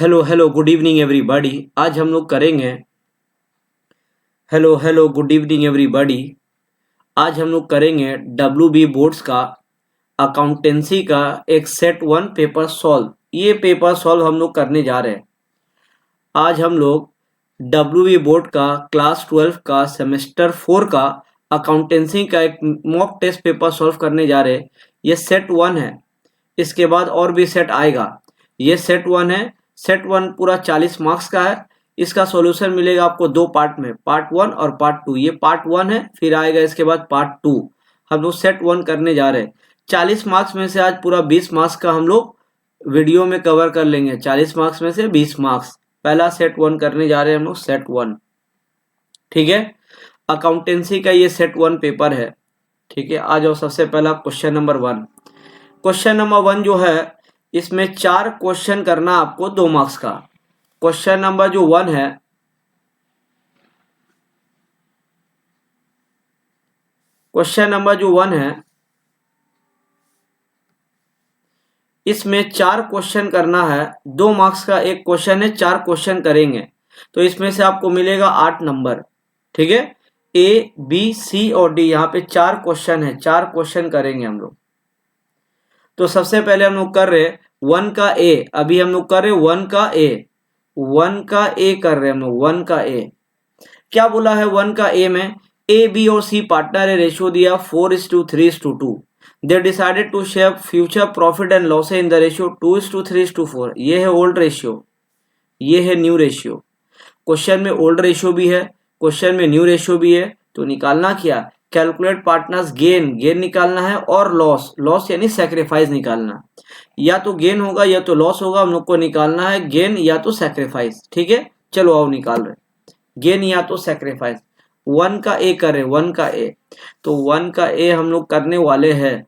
Hello hello good evening everybody. आज हम लोग करेंगे hello hello good evening everybody. आज हम लोग करेंगे WB बोर्ड्स का अकाउंटेंसी का एक सेट 1 पेपर सॉल्व। ये पेपर सॉल्व हम लोग करने जा रहे हैं। आज हम लोग WB बोर्ड का क्लास 12 का सेमेस्टर 4 का अकाउंटेंसी का एक मॉक टेस्ट पेपर सॉल्व करने जा रहे हैं। ये सेट 1 है, इसके बाद और भी सेट आएगा। ये सेट 1 है। सेट 1 पूरा 40 मार्क्स का है। इसका सॉल्यूशन मिलेगा आपको दो पार्ट में, पार्ट 1 और पार्ट 2। ये पार्ट 1 है, फिर आएगा इसके बाद पार्ट 2। हम लोग सेट 1 करने जा रहे हैं। 40 मार्क्स में से आज पूरा 20 मार्क्स का हम लोग वीडियो में कवर कर लेंगे। 40 मार्क्स में से 20 मार्क्स पहला सेट 1 करने जा रहे हैं हम लोग, सेट 1। ठीक है, अकाउंटेंसी का ये सेट 1 पेपर है। ठीक है, आ जाओ। सबसे पहला क्वेश्चन नंबर 1। क्वेश्चन नंबर 1 जो है, इसमें 4 क्वेश्चन करना आपको 2 मार्क्स का। क्वेश्चन नंबर जो 1 है, क्वेश्चन नंबर जो 1 है, इसमें 4 क्वेश्चन करना है। 2 मार्क्स का एक क्वेश्चन है, 4 क्वेश्चन करेंगे तो इसमें से आपको मिलेगा 8 नंबर। ठीक है, A, B, C और D, यहाँ पे 4 क्वेश्चन है। 4 क्वेश्चन करेंगे हम लोग। तो सबसे पहले हम लोग कर रहे 1 का A। अभी हम लोग कर रहे 1 का A। 1 का A कर रहे हैं हम लोग। 1 का A क्या बोला है? 1 का A में A, B और C पार्टनर है। रेशियो दिया 4:3:2। They decided to share future profit and loss in the ratio 2:3:4। ये है ओल्ड रेशियो, ये है न्यू रेशियो। क्वेश्चन में ओल्ड रेशियो भी है, क्वेश्चन में न्यू रेशियो भी है। तो निकालना क्या? कैलकुलेट पार्टनर्स गेन, गेन निकालना है, और लॉस, लॉस यानी सैक्रिफाइस निकालना। या तो गेन होगा या तो लॉस होगा। हम लोग को निकालना है गेन या तो सैक्रिफाइस। ठीक है, चलो आओ निकाल रहे, गेन या तो सैक्रिफाइस। 1 का A करे, 1 का A। तो 1 का A हम लोग करने वाले हैं।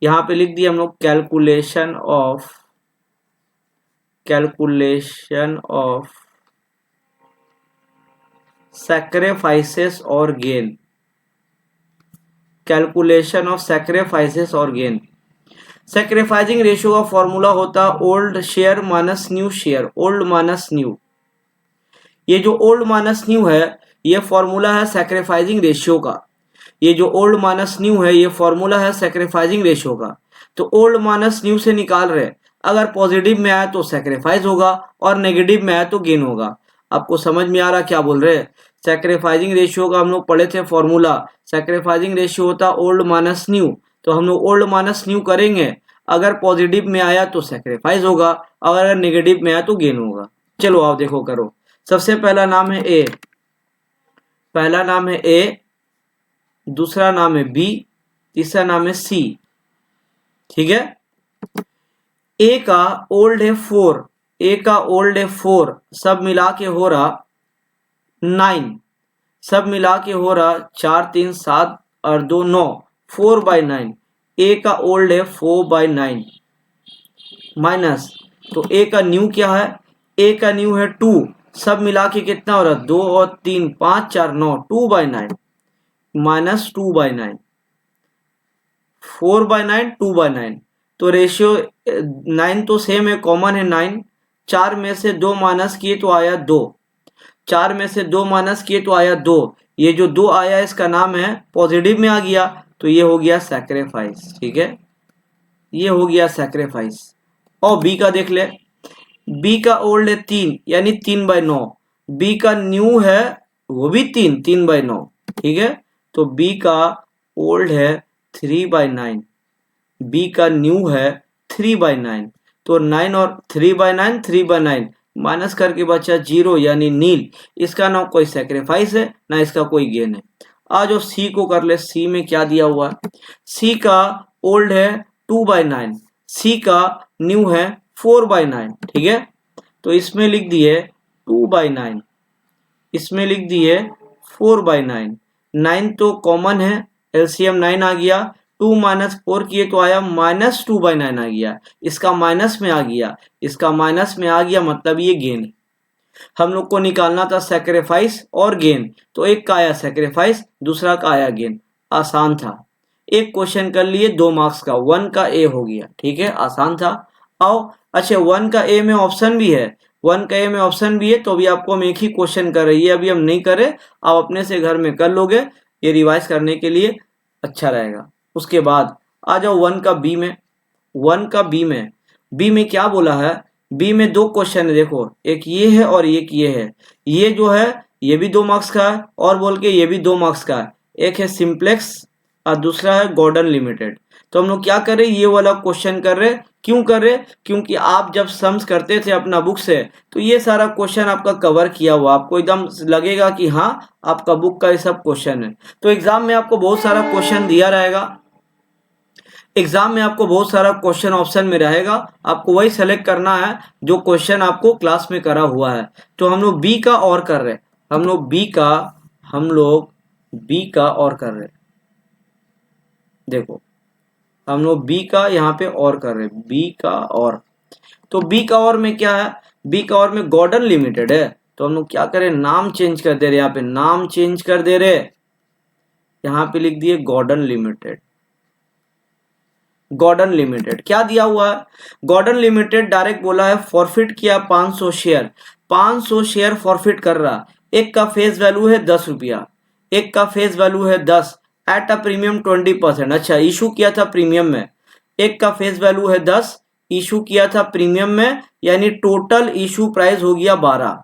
यहां पे लिख दिया हम लोग कैलकुलेशन ऑफ सैक्रिफाइसेस और गेन। कैलकुलेशन ऑफ सैक्रिफाइसेस और गेन। सैक्रिफाइसिंग रेशियो का फॉर्मूला होता है old share minus new share, old minus new. ये जो ओल्ड माइनस न्यू है, ये फॉर्मूला है सैक्रिफाइसिंग रेशियो का। ये जो ओल्ड माइनस न्यू है, ये फॉर्मूला है सैक्रिफाइसिंग रेशियो का। तो ओल्ड माइनस न्यू से निकाल रहे, अगर पॉजिटिव में आया तो सैक्रिफाइस होगा और नेगेटिव में आया तो गेन होगा। आपको समझ में आ रहा क्या बोल रहे हैं? सैक्रिफाइसिंग रेशियो का हम लोग पढ़े थे फॉर्मूला। सैक्रिफाइसिंग रेशियो होता ओल्ड माइनस न्यू। तो हम लोग ओल्ड माइनस न्यू करेंगे, अगर पॉजिटिव में आया तो सैक्रिफाइस होगा, अगर नेगेटिव में आया तो गेन होगा। चलो आप देखो, करो। सबसे पहला नाम है A, पहला नाम है A, दूसरा नाम है B, तीसरा नाम है C। ठीक है, A का ओल्ड है 4, A का ओल्ड है 4, सब मिला के हो रहा 9, सब मिला के हो रहा 4 3 7 और 2 9, 4/9। A का ओल्ड है 4/9 माइनस, तो A का न्यू क्या है? A का न्यू है 2, सब मिला के कितना हो रहा? 2 और 3 5 4 9, 2/9 माइनस 2/9, 4/9 2/9। तो रेशियो 9 तो सेम है, कॉमन है 9। 4 में से 2 माइनस किए तो आया 2, 4 में से 2 माइनस किए तो आया 2। ये जो 2 आया इसका नाम है पॉजिटिव में आ गया, तो ये हो गया सैक्रिफाइस। ठीक है, ये हो गया सैक्रिफाइस। और बी का देख ले, बी का ओल्ड है 3 यानी 3/9। बी का न्यू है वो भी 3/9। ठीक है, तो बी का ओल्ड है 3/9, बी का न्यू है 3/9। तो 9 और 3/9, 3/9 माइनस करके बचा 0 यानी नील। इसका ना कोई सैक्रिफाइस है ना इसका कोई गेन है। आज जो सी को कर ले, सी में क्या दिया हुआ है? सी का ओल्ड है 2/9, सी का न्यू है 4/9। ठीक है, तो इसमें लिख दिए 2/9, इसमें लिख दिए 4/9। 9 तो कॉमन है, एलसीएम 9 आ गया। 2 माइनस 4 किए तो आया माइनस 2/9 आ गया। इसका माइनस में आ गया, इसका माइनस में आ गया, मतलब ये गेन है। हम लोग को निकालना था सैक्रिफाइस और गेन, तो एक का आया सैक्रिफाइस, दूसरा का आया गेन। आसान था, एक क्वेश्चन कर लिए 2 मार्क्स का, 1 का A हो गया। ठीक है, आसान था। आओ अच्छा 1 का ए में ऑप्शन भी है, 1 का ए में ऑप्शन भी है, तो अभी आपको हम एक ही क्वेश्चन कर रहे हैं, ये अभी हम नहीं करे, आप अपने से घर में कर लोगे, ये रिवाइज करने के लिए अच्छा रहेगा। उसके बाद आ जाओ 1 का बी में, 1 का बी में क्या बोला है, बी में दो क्वेश्चन है, देखो एक ये है और एक ये है, ये जो है ये भी 2 मार्क्स का है और बोल के ये भी 2 मार्क्स का है, एक है सिंप्लेक्स और दूसरा है गॉर्डन लिमिटेड। तो हम लोग क्या कर रहे, ये वाला क्वेश्चन कर रहे, क्यों कर रहे, क्योंकि आप जब सम्स करते थे अपना बुक से तो ये सारा क्वेश्चन आपका कवर किया हुआ, आपको एकदम लगेगा कि हाँ आपका बुक का ये सब क्वेश्चन है। तो एग्जाम में आपको बहुत सारा क्वेश्चन दिया रहेगा, एग्जाम में आपको बहुत सारा क्वेश्चन ऑप्शन में रहेगा, आपको वही सेलेक्ट करना है जो क्वेश्चन आपको क्लास में करा हुआ है। तो हम लोग बी का और कर रहे, हम लोग बी का और कर रहे, देखो हम लोग बी का यहाँ पे और कर रहे, बी का और, तो बी का और में क्या है, बी का और में गॉर्डन लिमिटेड है, तो हम लोग क्या करें, नाम चेंज कर दे रहे, यहाँ पे नाम चेंज कर दे रहे, यहाँ पे लिख दिए गॉर्डन लिमिटेड। गॉर्डन लिमिटेड क्या दिया हुआ है, गॉर्डन लिमिटेड डायरेक्ट बोला है फॉरफिट किया 500 शेयर, 500 शेयर फॉरफिट कर रहा, एक का फेस वैल्यू है 10 रुपया, एक का फेस वैल्यू है 10 एट अ प्रीमियम 20%। अच्छा इशू किया था प्रीमियम में, एक का फेस वैल्यू है 10, इशू किया था प्रीमियम में, यानी टोटल इशू प्राइस हो गया 12,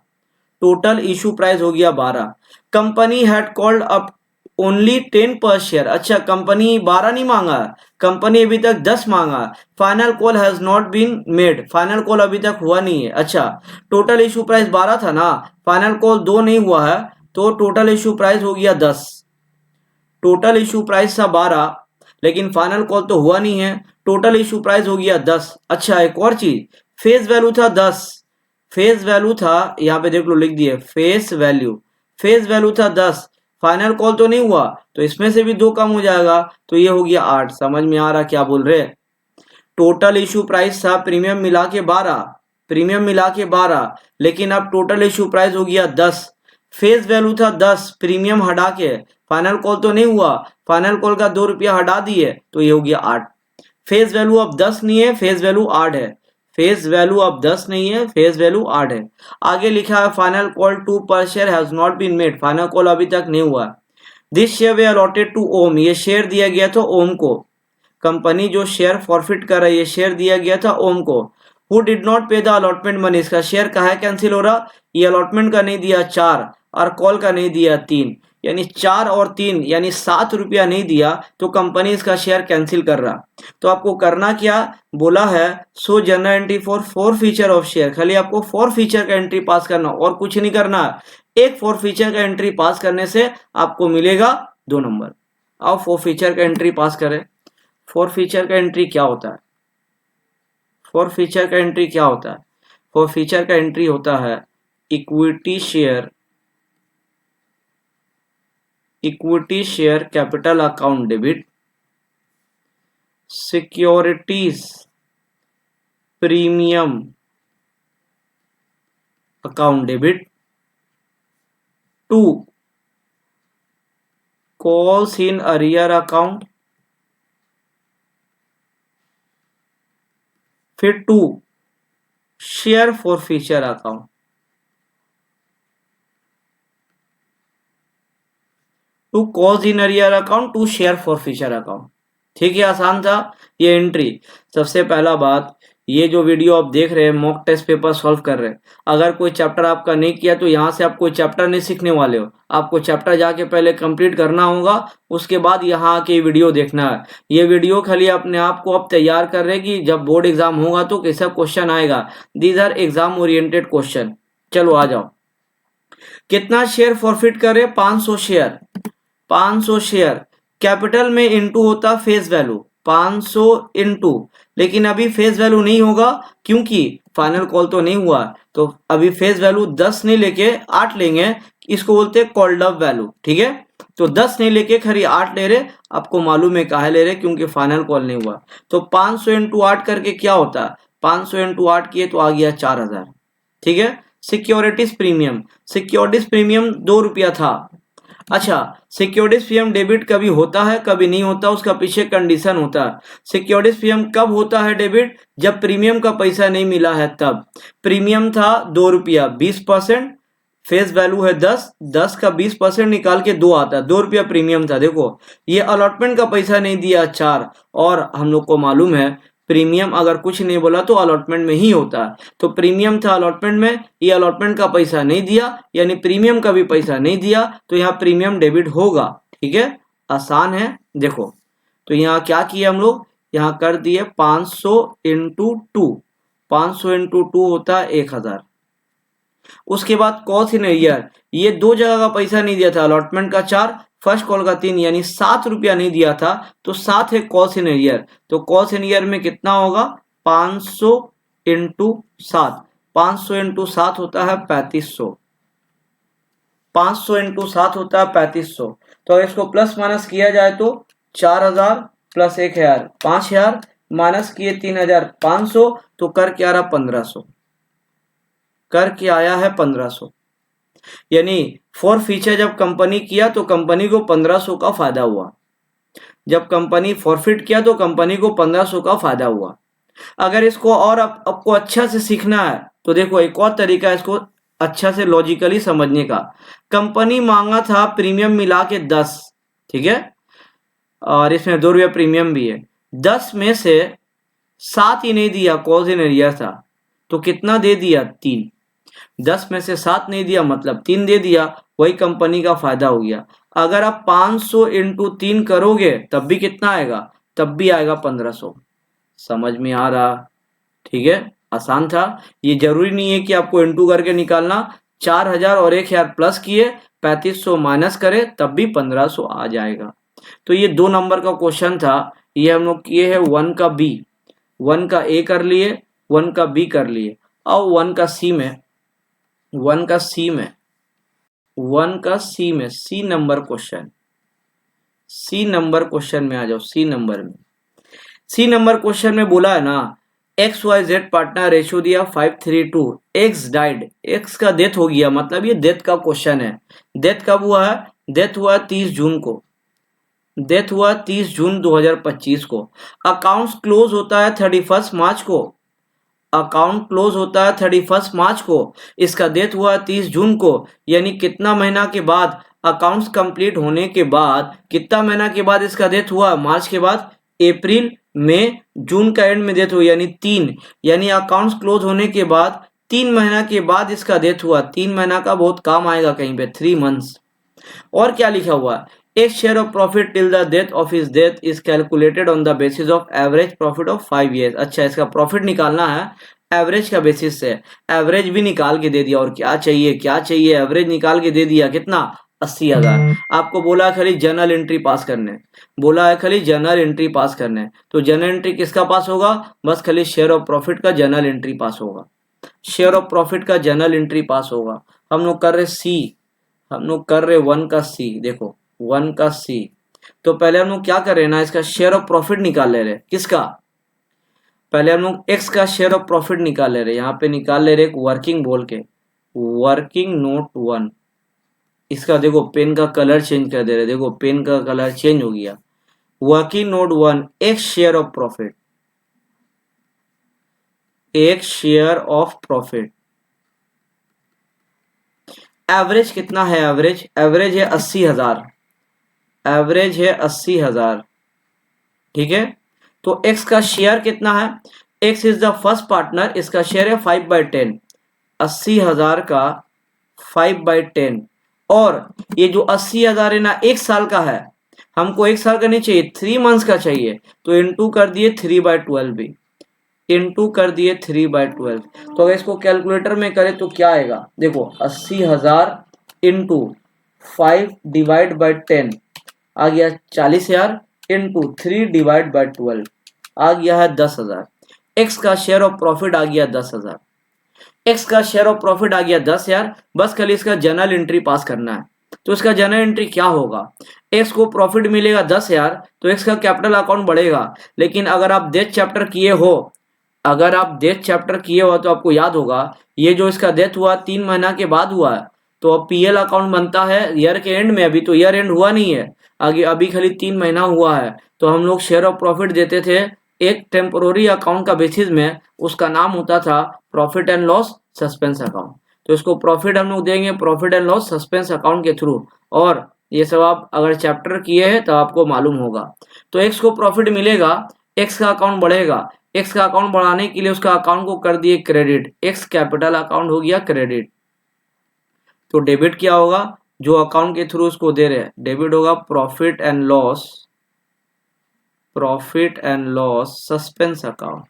टोटल इशू प्राइस हो गया 12। Company had called up only 10 पर शेयर, अच्छा कंपनी 12 नहीं मांगा, कंपनी अभी तक 10 मांगा, final call has not been made, final call अभी तक हुआ नहीं है। अच्छा टोटल इशू प्राइस 12 था ना, फाइनल कॉल 2 नहीं हुआ है, तो टोटल इशू प्राइस हो गया 10, टोटल इशू प्राइस था 12 लेकिन फाइनल कॉल तो हुआ नहीं है, टोटल इशू प्राइस हो गया 10। अच्छा एक और चीज, फेस वैल्यू था 10, फेस वैल्यू था, यहाँ पे देख लो लिख दिए फेस वैल्यू था 10, फाइनल कॉल तो नहीं हुआ, तो इसमें से भी 2 कम हो जाएगा, तो ये हो गया 8। समझ में आ रहा क्या बोल रहे, टोटल इशू प्राइस था प्रीमियम मिला के 12, प्रीमियम मिला के 12, लेकिन अब टोटल इशू प्राइस हो गया 10, फेस वैल्यू था 10, प्रीमियम हटा के, फाइनल कॉल तो नहीं हुआ, फाइनल कॉल का 2 रुपया हटा दिए, तो ये हो गया 8। फेस वैल्यू अब 10 नहीं है, फेस वैल्यू 8 है, फेस वैल्यू अब 10 नहीं है, फेस वैल्यू 8 है। आगे लिखा है फाइनल कॉल 2 पर share has not been made, final call अभी तक नहीं हुआ। This share were allotted to Om, ये शेयर दिया गया था ओम को, कंपनी जो शेयर फॉरफिट कर रही है, शेयर दिया गया था ओम को। हु डिड नॉट पे द अलॉटमेंट मनी, इसका शेयर कहा है कैंसिल हो रहा, ये अलॉटमेंट का नहीं दिया 4 और कॉल का नहीं दिया 3, यानी 4 और 3 यानी 7 रुपया नहीं दिया, तो कंपनी इसका शेयर कैंसिल कर रहा। तो आपको करना क्या बोला है, सो general entry for 4 feature of share, खाली आपको 4 फीचर का एंट्री पास करना और कुछ नहीं करना, एक 4 फीचर का एंट्री पास करने से आपको मिलेगा 2 नंबर। आओ 4 फीचर का एंट्री पास करें। 4 फीचर का एंट्री क्या होता है, 4 फीचर का एंट्री क्या होता है, 4 फीचर का एंट्री होता है equity share capital account debit, securities premium account debit, 2 calls in arrear account, फिर 2 share for feature account. Two calls in arrear account, 2 share for feature account. ठीक है, आसान था ये एंट्री। सबसे पहला बात, ये जो वीडियो आप देख रहे हैं मॉक टेस्ट पेपर सॉल्व कर रहे हैं, अगर कोई चैप्टर आपका नहीं किया तो यहाँ से आप कोई चैप्टर नहीं सीखने वाले हो, आपको चैप्टर जाके पहले कंप्लीट करना होगा, उसके बाद यहाँ आके वीडियो देखना है। ये वीडियो खाली अपने आप को आप तैयार कर रहे कि जब बोर्ड एग्जाम होगा तो कैसा क्वेश्चन आएगा, these are exam oriented question. चलो आ जाओ, कितना शेयर फॉरफिट करे, 500 शेयर, 500 शेयर कैपिटल में इनटू होता फेस वैल्यू, 500 इनटू, लेकिन अभी फेस वैल्यू नहीं होगा क्योंकि फाइनल कॉल तो नहीं हुआ, तो अभी फेस वैल्यू 10 नहीं लेके 8 लेंगे, इसको बोलते हैं कॉल्ड अप वैल्यू। ठीक है, तो 10 नहीं लेके खरी 8 ले रहे, आपको मालूम है काहे ले रहे, क्योंकि फाइनल कॉल नहीं हुआ। तो 500 इंटू 8 करके क्या होता है, 500 इंटू 8 किए तो आ गया 4000। ठीक है, सिक्योरिटीज प्रीमियम, सिक्योरिटीज प्रीमियम 2 रुपया था, अच्छा, सिक्योरिटीज पीएम डेबिट कभी होता है कभी नहीं होता, उसका पीछे कंडीशन होता है। सिक्योरिटीज पीएम कब होता है डेबिट? जब प्रीमियम का पैसा नहीं मिला है तब। प्रीमियम था 2 रुपया, 20%, फेस वैल्यू है 10, 10 का 20% निकाल के 2 आता है, 2 रुपया प्रीमियम था। देखो ये अलॉटमेंट का पैसा नहीं दिया 4, और हम लोग को मालूम है प्रीमियम अगर कुछ नहीं बोला तो अलॉटमेंट में ही होता है। तो प्रीमियम था अलॉटमेंट में, ये अलॉटमेंट का पैसा नहीं दिया यानी प्रीमियम का भी पैसा नहीं दिया, तो यहाँ प्रीमियम डेबिट होगा। ठीक है, आसान है। देखो तो यहाँ क्या किया हम लोग, यहाँ कर दिए 500 इंटू 2, 500 इंटू 2 होता है 1000। उसके बाद कॉल इन ईयर, ये 2 जगह का पैसा नहीं दिया था, अलॉटमेंट का 4, फर्स्ट कॉल का 3, यानी 7 रुपया नहीं दिया था, तो 7 है कॉल इन ईयर। तो कॉल इन ईयर में कितना होगा, 500 इंटू 7, 500 इंटू 7 होता है 3500, 500 इंटू 7 होता है 3500। तो इसको प्लस माइनस किया जाए तो 4000 प्लस 1000 5000, माइनस किए 3500, तो कर क्या रहा 1500, कर के आया है 1500। यानी फॉर फीचर जब कंपनी किया तो कंपनी को 1500 का फायदा हुआ, जब कंपनी फॉरफिट किया तो कंपनी को 1500 का फायदा हुआ। अगर इसको और आपको अच्छा से सीखना है तो देखो एक और तरीका है इसको अच्छा से लॉजिकली समझने का। कंपनी मांगा था प्रीमियम मिला के 10, ठीक है, और इसमें 2 रुपया प्रीमियम भी है, 10 में से 7 ही नहीं दिया, कॉज इन एरियर था, तो कितना दे दिया 3, 10 में से 7 नहीं दिया मतलब 3 दे दिया, वही कंपनी का फायदा हो गया। अगर आप 500 इंटू 3 करोगे तब भी कितना आएगा, तब भी आएगा 1500। समझ में आ रहा? ठीक है, आसान था। ये जरूरी नहीं है कि आपको इंटू करके निकालना, 4000 और 1000 प्लस किए 3500 माइनस करे तब भी 1500 आ जाएगा। तो ये 2 नंबर का क्वेश्चन था, ये हम लोग किए हैं 1 का बी, 1 का ए कर लिए, 1 का बी कर लिए। और 1 का सी में, 1 का सी में, 1 का सी में, C number question, C number question में आ जाओ। सी नंबर में, सी नंबर क्वेश्चन में बोला है ना X Y Z partner ratio दिया 5:3:2, एक्स डाइड, एक्स का डेथ हो गया, मतलब ये डेथ का क्वेश्चन है। डेथ कब हुआ है, डेथ हुआ 30 जून को, डेथ हुआ 30 जून 2025 को। अकाउंट्स क्लोज होता है 31 मार्च को, अकाउंट क्लोज होता है 31 मार्च को, इसका डेथ हुआ 30 जून को, यानी कितना महीना के बाद, अकाउंट्स कंप्लीट होने के बाद कितना महीना के बाद इसका डेथ हुआ, मार्च के बाद अप्रैल मई जून का एंड में डेथ हुआ, यानी 3, यानी अकाउंट्स क्लोज होने के बाद 3 महीना के बाद इसका डेथ हुआ। 3 महीना का बहुत काम आएगा कहीं पे, 3 मंथ्स। और क्या लिखा हुआ है, एक share of profit till the death of his death is calculated on the basis of average profit of 5 years। अच्छा, इसका प्रॉफिट निकालना है एवरेज का बेसिस से, एवरेज भी निकाल के दे दिया, और क्या चाहिए, क्या चाहिए, एवरेज निकाल के दे दिया, कितना 80,000। आपको बोला है खाली जर्नल एंट्री पास करने, बोला है खाली जर्नल एंट्री पास करने, तो जर्नल एंट्री किसका पास होगा, बस खाली शेयर ऑफ प्रॉफिट का जर्नल एंट्री पास होगा, शेयर ऑफ प्रॉफिट का जर्नल एंट्री पास होगा। हम लोग कर रहे सी, हम लोग कर रहे 1 का सी, देखो 1 का सी। तो पहले हम लोग क्या कर रहे हैं ना, इसका शेयर ऑफ प्रॉफिट निकाल ले रहे, किसका, पहले हम लोग एक्स का शेयर ऑफ प्रॉफिट निकाल ले रहे, यहाँ पे निकाल ले रहे एक वर्किंग बोल के, वर्किंग नोट 1। इसका देखो पेन का कलर चेंज कर दे रहे, देखो पेन का कलर चेंज हो गया। Working note 1, x share of profit, एक शेयर ऑफ प्रॉफिट। एवरेज कितना है, एवरेज, एवरेज है 80,000, एवरेज है 80,000, ठीक है। तो एक्स का शेयर कितना है, x is the first partner, इसका शेयर है 5/10, 80,000 का 5/10। और ये जो 80,000 है ना 1 साल का है, हमको 1 साल का नहीं चाहिए, 3 मंथ्स का चाहिए, तो इनटू कर दिए 3/12 भी, इनटू कर दिए 3/12। तो अगर इसको कैलकुलेटर में करें तो क्या आएगा, देखो 80,000 इंटू 5 डिवाइड बाई 10 आ गया 40,000, इंटू 3 डिवाइड बाई 12 आ गया है 10,000। एक्स का शेयर ऑफ प्रॉफिट आ गया 10,000, एक्स का शेयर ऑफ प्रॉफिट आ गया 10,000। बस खाली इसका जर्नल एंट्री पास करना है। तो इसका जर्नल एंट्री क्या होगा, एक्स को प्रॉफिट मिलेगा 10,000, तो एक्स का कैपिटल अकाउंट बढ़ेगा। लेकिन अगर आप डेथ चैप्टर किए हो, अगर आप डेथ चैप्टर किए हो तो आपको याद होगा ये जो इसका डेथ हुआ 3 महीना के बाद हुआ है, तो अब पीएल अकाउंट बनता है ईयर के एंड में। अभी तो ईयर एंड हुआ नहीं है, आगे अभी खाली 3 महीना हुआ है। तो हम लोग शेयर ऑफ प्रॉफिट देते थे एक टेम्पोररी अकाउंट का बेसिस में, उसका नाम होता था profit and loss suspense account. तो इसको प्रॉफिट हम लोग देंगे profit and loss suspense account के थ्रू। और ये सब आप अगर चैप्टर किए हैं तो आपको मालूम होगा। तो एक्स को प्रॉफिट मिलेगा, एक्स का अकाउंट बढ़ेगा, एक्स का अकाउंट बढ़ाने के लिए उसका अकाउंट को कर दिए क्रेडिट, एक्स कैपिटल अकाउंट हो गया क्रेडिट। तो डेबिट क्या होगा, जो अकाउंट के थ्रू उसको दे रहे हैं, डेबिट होगा profit and loss suspense account.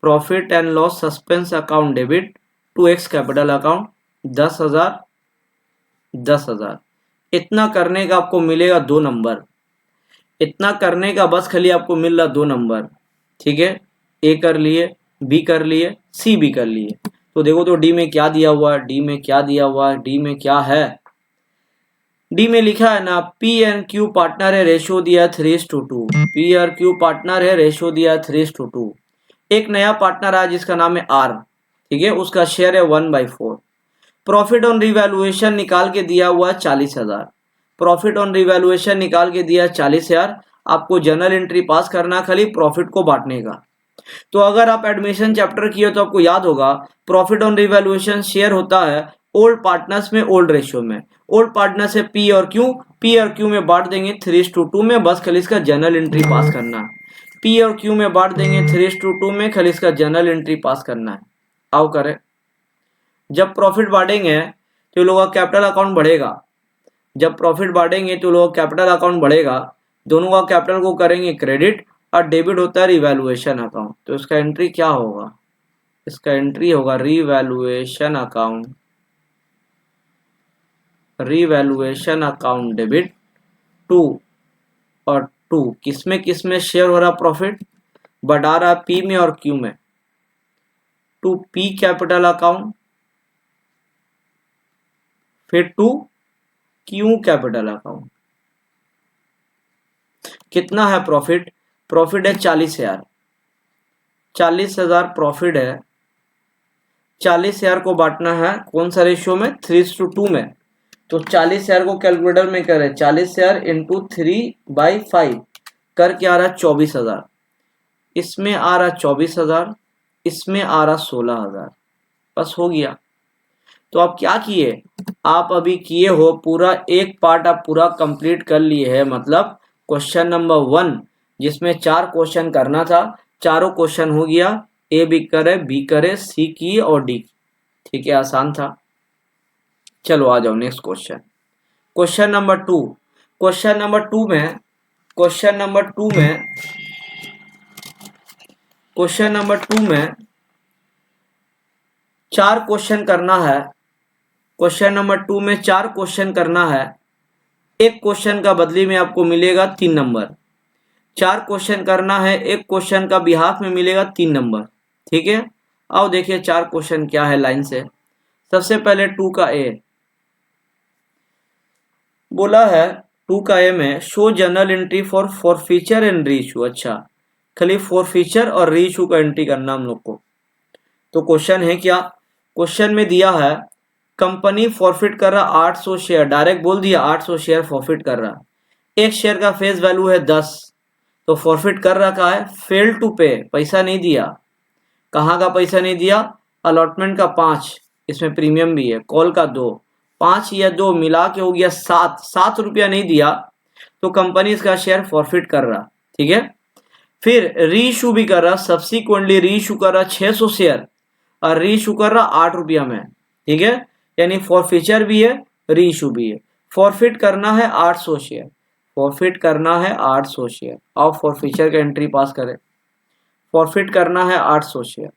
Profit and loss suspense account debit to X capital account 10,000 10,000। इतना करने का आपको मिलेगा 2 नंबर। इतना करने का बस खाली आपको मिल रहा 2 नंबर। ठीक है, ए कर लिए, बी कर लिए, सी भी कर लिए। तो देखो तो डी में क्या दिया हुआ है, डी में क्या दिया हुआ है, डी में क्या है, डी में लिखा है ना पी एंड क्यू पार्टनर है, रेशियो दिया है 3:2। पी और क्यू पार्टनर है, रेशियो दिया है 3:2। एक नया पार्टनर आया जिसका नाम है आर, ठीक है, उसका शेयर है 1/4। प्रॉफिट ऑन रिवैल्यूएशन निकाल के दिया हुआ है 40,000। प्रॉफिट ऑन रिवैल्यूएशन निकाल के दिया 40,000। आपको जर्नल एंट्री पास करना खाली प्रॉफिट को बांटने का। तो अगर आप एडमिशन चैप्टर किए तो आपको याद होगा प्रॉफिट ऑन रिवैल्यूएशन शेयर होता है ओल्ड पार्टनर्स में ओल्ड रेशियो में। ओल्ड पार्टनर से पी और क्यू में बांट देंगे 3:2 में, बस खाली इसका जर्नल एंट्री पास करना है। पी और क्यू में बांट देंगे 3:2 में, खाली इसका जर्नल एंट्री पास करना है। आओ करें, जब प्रॉफिट बांटेंगे तो लोगों का कैपिटल अकाउंट बढ़ेगा। जब प्रॉफिट बांटेंगे तो लोगों का कैपिटल अकाउंट बढ़ेगा, दोनों का कैपिटल को करेंगे क्रेडिट, और डेबिट होता है रिवैल्यूएशन अकाउंट। तो इसका एंट्री क्या होगा, इसका एंट्री होगा revaluation account, revaluation account debit 2 और 2 किसमें शेयर हो रहा प्रॉफिट, बढ़ा रहा पी में और क्यू में, टू पी कैपिटल अकाउंट, फिर टू क्यू कैपिटल अकाउंट। कितना है प्रॉफिट, प्रॉफिट है 40,000। 40,000 प्रॉफिट है, 40,000 को बांटना है कौन सा रेशियो में, 3:2 में। तो 40,000 को कैलकुलेटर में करें, 40,000 इंटू 3/5 करके आ रहा 24,000। इसमें आ रहा 24,000, इसमें आ रहा 16,000। बस हो गया। तो आप क्या किए, आप अभी किए हो पूरा एक पार्ट आप पूरा कंप्लीट कर लिए है। मतलब क्वेश्चन नंबर 1 जिसमें 4 क्वेश्चन करना था, चारों क्वेश्चन हो गया। ए भी करे, बी करे, सी की और डी। ठीक है, आसान था। चलो आ जाओ next question, question number 2। Question number 2 में क्वेश्चन नंबर 2 में क्वेश्चन नंबर 2 में 4 क्वेश्चन करना है। क्वेश्चन नंबर 2 में 4 क्वेश्चन करना है। एक क्वेश्चन का बदले में आपको मिलेगा 3 नंबर। 4 क्वेश्चन करना है, एक क्वेश्चन का बिहाफ में मिलेगा 3 नंबर। ठीक है, आओ देखिए 4 क्वेश्चन क्या है लाइन से। सबसे पहले 2 का ए बोला है, 2 का ए में show journal entry for forfeiture and reissue. अच्छा, खाली फॉरफीचर और रीइशू का एंट्री करना हम लोग को। तो क्वेश्चन है क्या, क्वेश्चन में दिया है कंपनी फॉरफिट कर रहा 800 शेयर, डायरेक्ट बोल दिया 800 शेयर फॉरफिट कर रहा। एक शेयर का फेस वैल्यू है 10, तो फॉरफिट कर रखा है, फेल टू पे, पैसा नहीं दिया। कहाँ का पैसा नहीं दिया, अलॉटमेंट का 5, इसमें प्रीमियम भी है, कॉल का 2, 5 या 2 मिला के हो गया 7 रुपया नहीं दिया, तो कंपनी इसका शेयर फॉरफिट कर रहा। ठीक है, फिर रीइशू भी कर रहा, सब्सिक्वेंटली रीइशू कर रहा 600 शेयर और रीइशू कर रहा 8 रुपया में। ठीक है, यानी फॉरफीचर भी है, रीइशू भी है। फॉरफिट करना है 800 शेयर, फॉरफिट करना है 800 शेयर। और फॉरफीचर का एंट्री पास करें, फॉरफिट करना है 800 शेयर,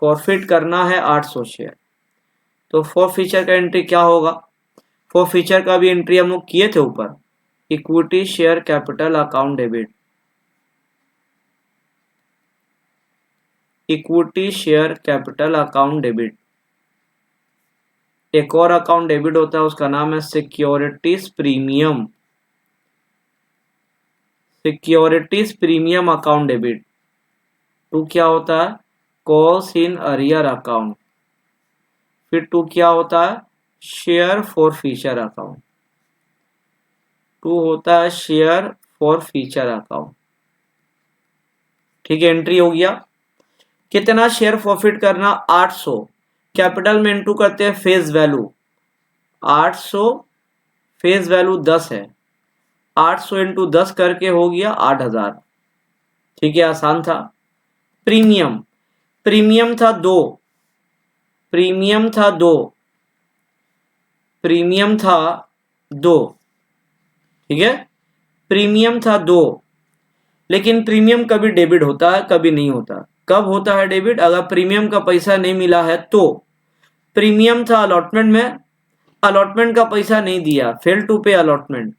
फॉरफिट करना है 800 शेयर। तो फॉरफीचर का एंट्री क्या होगा, फॉरफीचर का भी एंट्री हम लोग किए थे ऊपर, equity share capital account debit, equity share capital account debit. एक और अकाउंट डेबिट होता है, उसका नाम है securities premium, securities premium account debit. 2 क्या होता है, कॉल्स इन अरियर अकाउंट, फिर 2 क्या होता है, शेयर फॉर फ्यूचर अकाउंट, 2 होता है शेयर फॉर फ्यूचर अकाउंट। ठीक है, एंट्री हो गया। कितना शेयर प्रॉफिट करना, 800, कैपिटल में इंटू करते हैं फेस वैल्यू, 800 फेस वैल्यू 10 है, 800 इंटू 10 करके हो गया 8000। ठीक है, आसान था। प्रीमियम, प्रीमियम था 2, प्रीमियम था 2, प्रीमियम था 2। ठीक है, प्रीमियम था 2, लेकिन प्रीमियम कभी डेबिट होता है कभी नहीं होता। कब होता है डेबिट, अगर प्रीमियम का पैसा नहीं मिला है तो। प्रीमियम था अलॉटमेंट में, अलॉटमेंट का पैसा नहीं दिया, फेल टू पे अलॉटमेंट।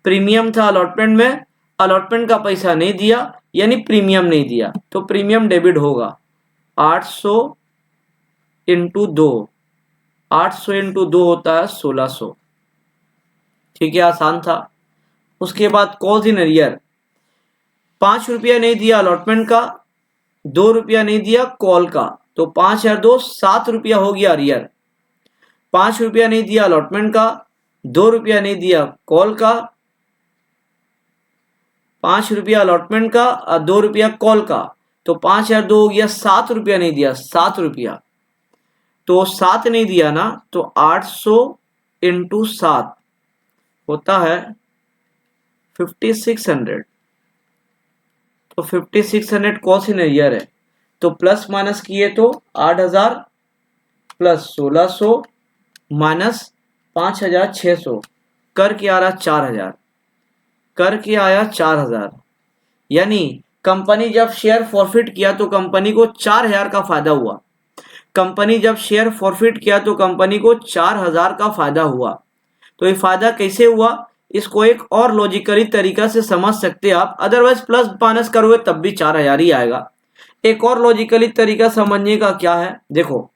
प्रीमियम था अलॉटमेंट में, अलॉटमेंट का पैसा नहीं दिया यानी प्रीमियम नहीं दिया, तो प्रीमियम डेबिट होगा। 800 इंटू 2, 800 इंटू 2 होता है 1600। ठीक है, आसान था। उसके बाद कॉल्स इन अरियर, 5 रुपया नहीं दिया अलॉटमेंट का, 2 रुपया नहीं दिया कॉल का, तो 5 या 2 7 रुपया हो गया अरियर। 5 रुपया नहीं दिया अलॉटमेंट का, 2 रुपया नहीं दिया कॉल का, 5 रुपया अलॉटमेंट का और 2 रुपया कॉल का, तो 5 या 2 हो गया 7 रुपया नहीं दिया, 7 रुपया, तो 7 नहीं दिया ना, तो 800 इंटू 7 होता है 5600। तो 5600 कॉस्ट इन ईयर है, तो प्लस माइनस किए तो 8000 प्लस 1600 माइनस 5600 करके आ रहा 4000, करके आया 4000। यानी कंपनी जब शेयर फॉरफिट किया तो कंपनी को 4000 का फायदा हुआ। कंपनी जब शेयर फॉरफिट किया तो कंपनी को 4000 का फायदा हुआ। तो ये फायदा कैसे हुआ, इसको एक और लॉजिकली तरीका से समझ सकते हैं आप, अदरवाइज प्लस माइनस करोगे तब भी 4000 ही आएगा। एक और लॉजिकली तरीका समझने का क्या है, देखो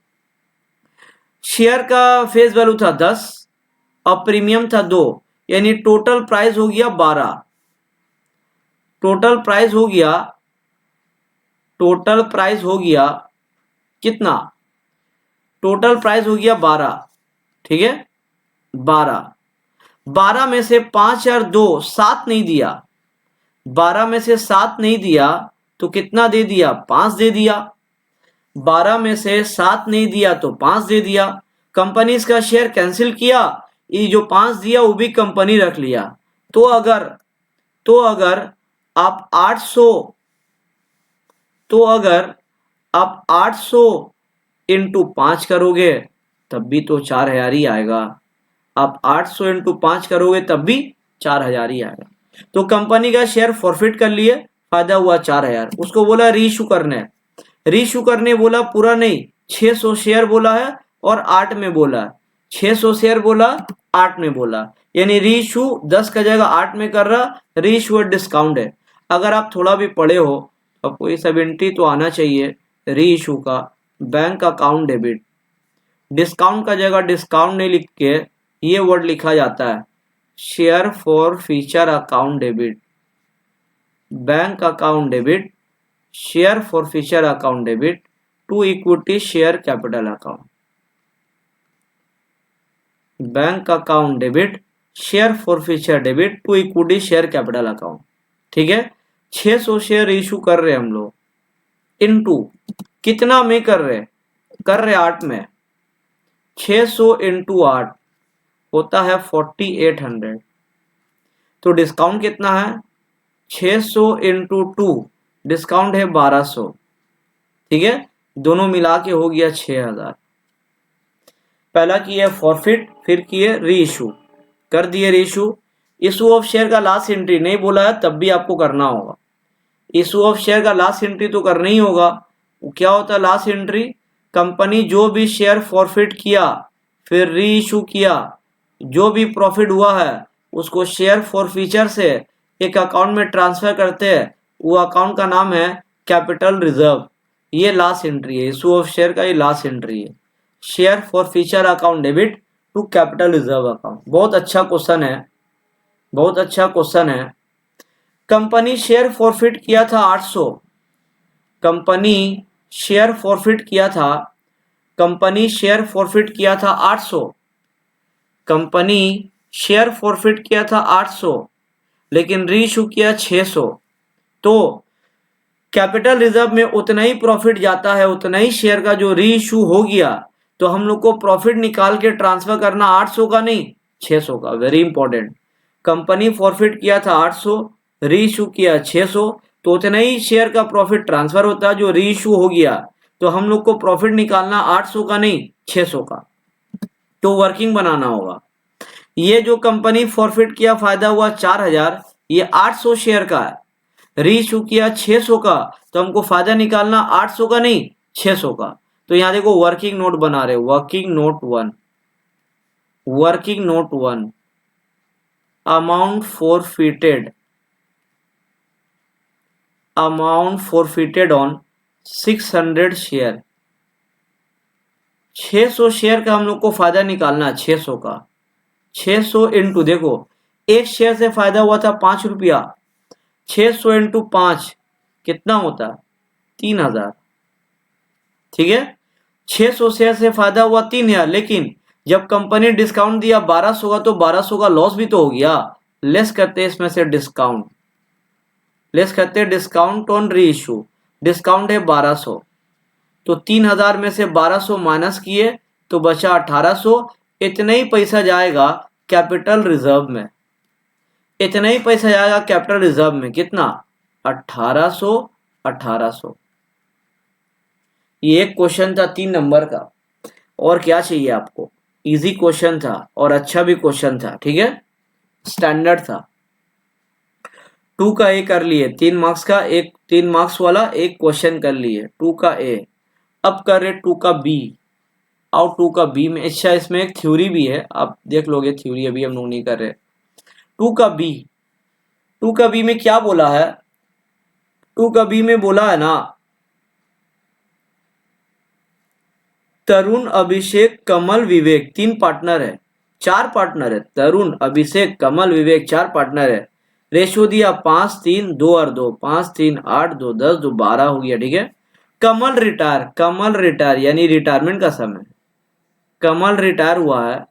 शेयर का फेस वैल्यू था 10 और प्रीमियम था 2, यानी टोटल प्राइस हो गया 12। टोटल प्राइस हो गया, टोटल प्राइस हो गया कितना, टोटल प्राइस हो गया 12। ठीक है, 12, 12 में से 5 और 2 7 नहीं दिया, 12 में से 7 नहीं दिया तो कितना दे दिया, 5 दे दिया। 12 में से 7 नहीं दिया तो 5 दे दिया। कंपनी इसका शेयर कैंसिल किया, ये जो 5 दिया वो भी कंपनी रख लिया। तो अगर आप 800, तो अगर आप 800 इंटू 5 करोगे तब भी तो 4000 ही आएगा। आप 800 इंटू 5 करोगे तब भी 4000 ही आएगा। तो कंपनी का शेयर फॉरफिट कर लिए, फायदा हुआ 4000। उसको बोला रीइशू करना है, रीइशू करने बोला पूरा नहीं, 600 शेयर बोला है और 8 में बोला है, 600 शेयर बोला 8 में बोला, यानी रीइशू 10 का जगह 8 में कर रहा, रीइशू डिस्काउंट है। अगर आप थोड़ा भी पढ़े हो तो आपको ये सब एंट्री तो आना चाहिए। रीइशू का बैंक अकाउंट डेबिट, डिस्काउंट का जगह डिस्काउंट नहीं लिख के ये वर्ड लिखा जाता है share for future account debit, bank account debit, share for future account debit to equity share capital account, bank account debit, share for future debit to equity share capital account. ठीक है, 600 share issue कर रहे हम लोग, into कितना में कर रहे 8 में, 600 इंटू 8 होता है 4800। तो डिस्काउंट कितना है, 600 इंटू 2 डिस्काउंट है 1200। ठीक है, दोनों मिला के हो गया 6000। पहला किए फॉरफिट, फिर किए री इशू, कर दिए री इशू। इशू ऑफ शेयर का लास्ट एंट्री नहीं बोला है तब भी आपको करना होगा। इशू ऑफ शेयर का लास्ट एंट्री तो करना ही होगा। क्या होता है लास्ट एंट्री, कंपनी जो भी शेयर फॉरफिट किया फिर री इशू किया, जो भी प्रॉफिट हुआ है उसको शेयर फॉर फ्यूचर से एक अकाउंट में ट्रांसफर करते हैं, वो अकाउंट का नाम है कैपिटल रिजर्व। ये लास्ट एंट्री है, इशू ऑफ शेयर का ये लास्ट एंट्री है, share for future account debit to capital reserve account. बहुत अच्छा क्वेश्चन है, बहुत अच्छा क्वेश्चन है। कंपनी शेयर फॉरफिट किया था 800, कंपनी शेयर फॉरफिट किया था कंपनी शेयर फॉरफिट किया था 800, कंपनी शेयर फॉरफिट किया था 800 लेकिन रीइश्यू किया 600, तो कैपिटल रिजर्व में उतना ही प्रॉफिट जाता है, उतना ही शेयर का जो रीइश्यू हो गया, तो हम लोग को प्रॉफिट निकाल के ट्रांसफर करना 800 का नहीं 600 का। वेरी इंपॉर्टेंट, कंपनी फॉरफिट किया था 800, रीइश्यू किया 600, तो उतना ही शेयर का प्रॉफिट ट्रांसफर होता है जो रीइश्यू हो गया, तो हम लोग को प्रॉफिट निकालना 800 का नहीं 600 का, तो वर्किंग बनाना होगा। ये जो कंपनी फॉरफिट किया फायदा हुआ 4000, ये 800 शेयर का है, रीइश्यू किया 600 का, तो हमको फायदा निकालना 800 का नहीं 600 का। तो यहां देखो वर्किंग नोट बना रहे, working note 1, working note 1, amount forfeited, amount forfeited on 600 share, 600 share का हम लोग को फायदा निकालना 600 का, 600 इंटू, देखो एक शेयर से फायदा हुआ था 5 रुपया, 600 इंटू 5 कितना होता 3000, ठीक है। 600 शेयर से फायदा हुआ 3000, लेकिन जब कंपनी डिस्काउंट दिया 1200 का, तो 1200 का लॉस भी तो हो गया, लेस करते हैं इसमें से डिस्काउंट, लेस करते हैं डिस्काउंट ऑन री इशू, डिस्काउंट है 1200, तो 3000 में से 1200 माइनस किए तो बचा 1800, इतना ही पैसा जाएगा कैपिटल रिजर्व में, इतना ही पैसा जाएगा कैपिटल रिजर्व में, कितना 1800, 1800। ये एक क्वेश्चन था 3 नंबर का, और क्या चाहिए आपको, इजी क्वेश्चन था और अच्छा भी क्वेश्चन था, ठीक है, स्टैंडर्ड था। 2 का ए कर लिए, 3 मार्क्स का, एक 3 मार्क्स वाला एक क्वेश्चन कर लिए 2 का ए। अब कर रहे 2 का बी, और 2 का बी में, अच्छा इसमें एक थ्योरी भी है, आप देख लोगे थ्योरी, अभी हम लोग नहीं कर रहे। 2 का बी, 2 का बी में क्या बोला है, 2 का बी में बोला है ना, तरुण अभिषेक कमल विवेक 3 पार्टनर है, 4 पार्टनर है, तरुण अभिषेक कमल विवेक 4 पार्टनर है, रेशियो दिया 5 3 2 और 2, 5 3 8 2 10 2 12 हो गया, ठीक है। कमल रिटायर, कमल रिटायर यानी रिटायरमेंट का समय, कमल रिटायर हुआ है,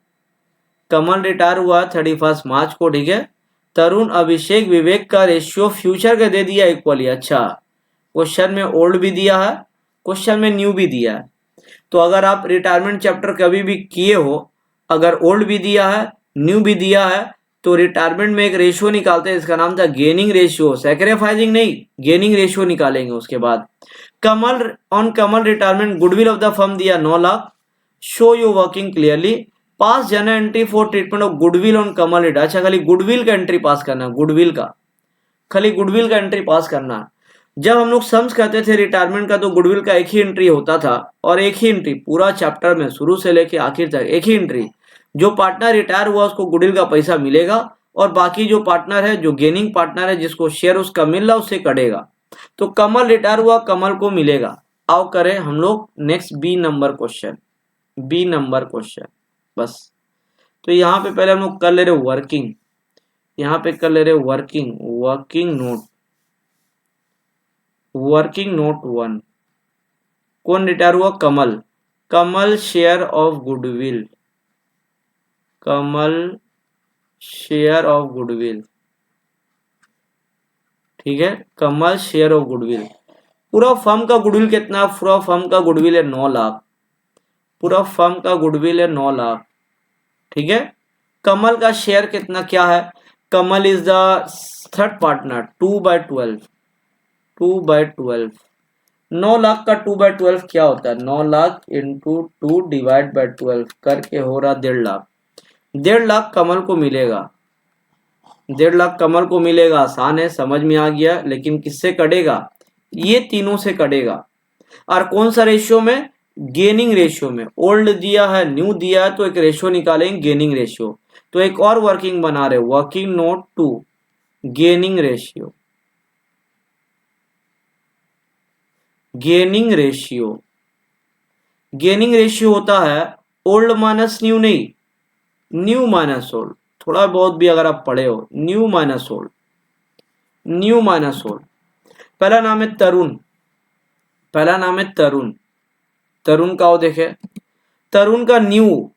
कमल रिटायर हुआ 31 मार्च को, ठीक है। तरुण अभिषेक विवेक का रेशियो फ्यूचर का दे दिया इक्वली, अच्छा क्वेश्चन में ओल्ड भी दिया है, क्वेश्चन में न्यू भी दिया है, तो अगर आप रिटायरमेंट चैप्टर कभी भी किए हो, अगर ओल्ड भी दिया है न्यू भी दिया है, तो रिटायरमेंट में एक रेशियो निकालते हैं, इसका नाम था गेनिंग रेशियो, सैक्रिफाइसिंग नहीं, गेनिंग रेशियो निकालेंगे। उसके बाद Kamal, on Kamal retirement goodwill of the firm दिया 9 lakh, show you working clearly, pass general entry for treatment of goodwill on Kamal retire, अच्छा खाली गुडविल का एंट्री पास करना, गुडविल का, खाली गुडविल का एंट्री पास करना। जब हम लोग सम्स करते थे रिटायरमेंट का, तो गुडविल का एक ही एंट्री होता था, और एक ही एंट्री पूरा चैप्टर में शुरू से लेके आखिर तक एक ही एंट्री, जो पार्टनर रिटायर हुआ उसको गुडविल का पैसा मिलेगा, और बाकी जो पार्टनर है, जो गेनिंग पार्टनर है, जिसको शेयर उसका मिल रहा उससे कटेगा, तो कमल रिटायर हुआ कमल को मिलेगा। आओ करें हम लोग next B number question, B number question बस। तो यहाँ पे पहले हम लोग कर ले रहे वर्किंग, यहाँ पे कर ले रहे working, working note, working note 1, कौन रिटायर हुआ, Kamal, Kamal share of goodwill, Kamal share of goodwill, ठीक है, कमल शेयर ऑफ गुडविल। पूरा फर्म का गुडविल कितना, पूरा फर्म का गुडविल है 9 लाख, पूरा फर्म का गुडविल है 9 लाख, ठीक है। कमल का शेयर कितना क्या है, Kamal is the third partner, 2/12, 2/12, 9 lakh का 2/12 क्या होता है, 9 लाख इंटू 2 डिवाइड बाई 12 करके हो रहा 1.5 लाख, 1.5 लाख कमल को मिलेगा, 1.5 लाख कमल को मिलेगा, आसान है, समझ में आ गया। लेकिन किससे कटेगा, ये तीनों से कटेगा, और कौन सा रेशियो में, गेनिंग रेशियो में, ओल्ड दिया है न्यू दिया है, तो एक रेशियो निकालेंगे गेनिंग रेशियो। तो एक और वर्किंग बना रहे, working note 2, gaining ratio, gaining ratio, gaining ratio होता है ओल्ड माइनस न्यू नहीं, न्यू माइनस ओल्ड, थोड़ा बहुत भी अगर आप पढ़े हो, new minus old, new minus old. पहला नाम है तरुण, पहला नाम है तरुण, तरुण का वो देखे, तरुण का न्यू,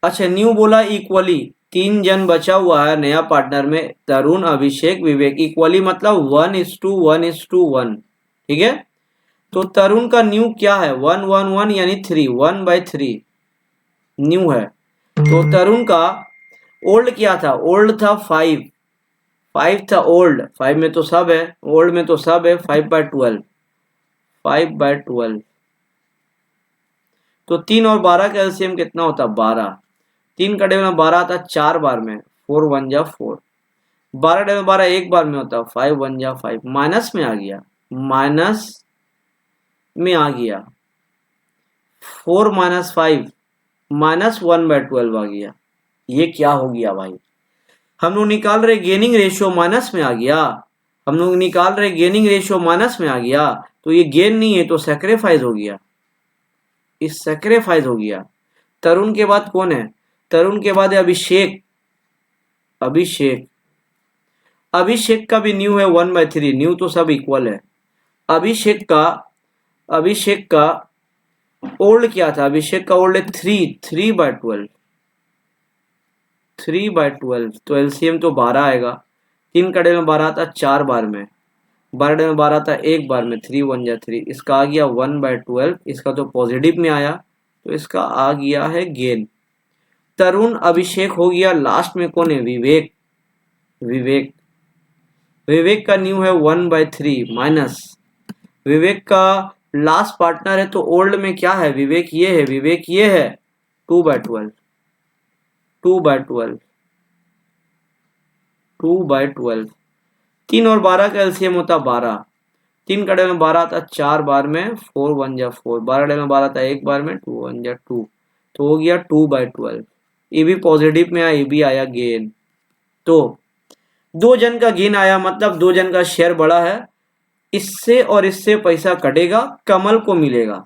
अच्छा न्यू बोला इक्वली, 3 जन बचा हुआ है नया पार्टनर में, तरुण, अभिषेक, विवेक, इक्वली मतलब 1:1:1, ठीक है। तो तरुण का न्यू क्या है 1:1:1 यानी 3, 1/3 न्यू है। तो तरुण का ओल्ड क्या था, ओल्ड था 5, 5 था ओल्ड, 5 में तो सब है, ओल्ड में तो सब है, 5/12, 5/12। तो 3 और 12 का एलसीएम कितना होता, 12, 3 का डेल में 12 आता 4 बार में, 4×1=4, 12 डेल में 12 एक बार में होता, 5×1=5, माइनस में आ गया, माइनस में आ गया, 4 - 5 -1/12 आ गया। ये क्या हो गया भाई, हम लोग निकाल रहे गेनिंग रेशियो माइनस में आ गया, हम लोग निकाल रहे गेनिंग रेशियो माइनस में आ गया, तो ये गेन नहीं है तो सैक्रिफाइस हो गया, इस सैक्रिफाइस हो गया। तरुण के बाद कौन है, तरुण के बाद है अभिषेक, अभिषेक, अभिषेक का भी न्यू है 1/3, न्यू तो सब इक्वल है। अभिषेक का, अभिषेक का ओल्ड क्या था, अभिषेक का ओल्ड है 3/12, 3/12, तो एलसीएम तो 12 आएगा, 3 का डेल में 12 आता 4 बार में, 12 डेल में 12 आता एक बार में, 3×1=3, इसका आ गया 1/12, इसका तो पॉजिटिव में आया, तो इसका आ गया है गेन। तरुण अभिषेक हो गया, लास्ट में कौन है, विवेक, विवेक, विवेक का न्यू है 1/3 माइनस, विवेक का लास्ट पार्टनर है तो ओल्ड में क्या है, विवेक ये है, विवेक ये है, 2/12, 2/12, 2/12, 3 और 12 का एलसीएम होता 12, 3 का डेल में 12 आता 4 बार में, 4×1=4, 12 डेल में 12 आता एक बार में, 2×1=2, तो हो गया 2/12, ये भी पॉजिटिव में आया, ये भी आया गेन। तो 2 जन का गेन आया, मतलब 2 जन का शेयर बड़ा है, इससे और इससे पैसा कटेगा, कमल को मिलेगा।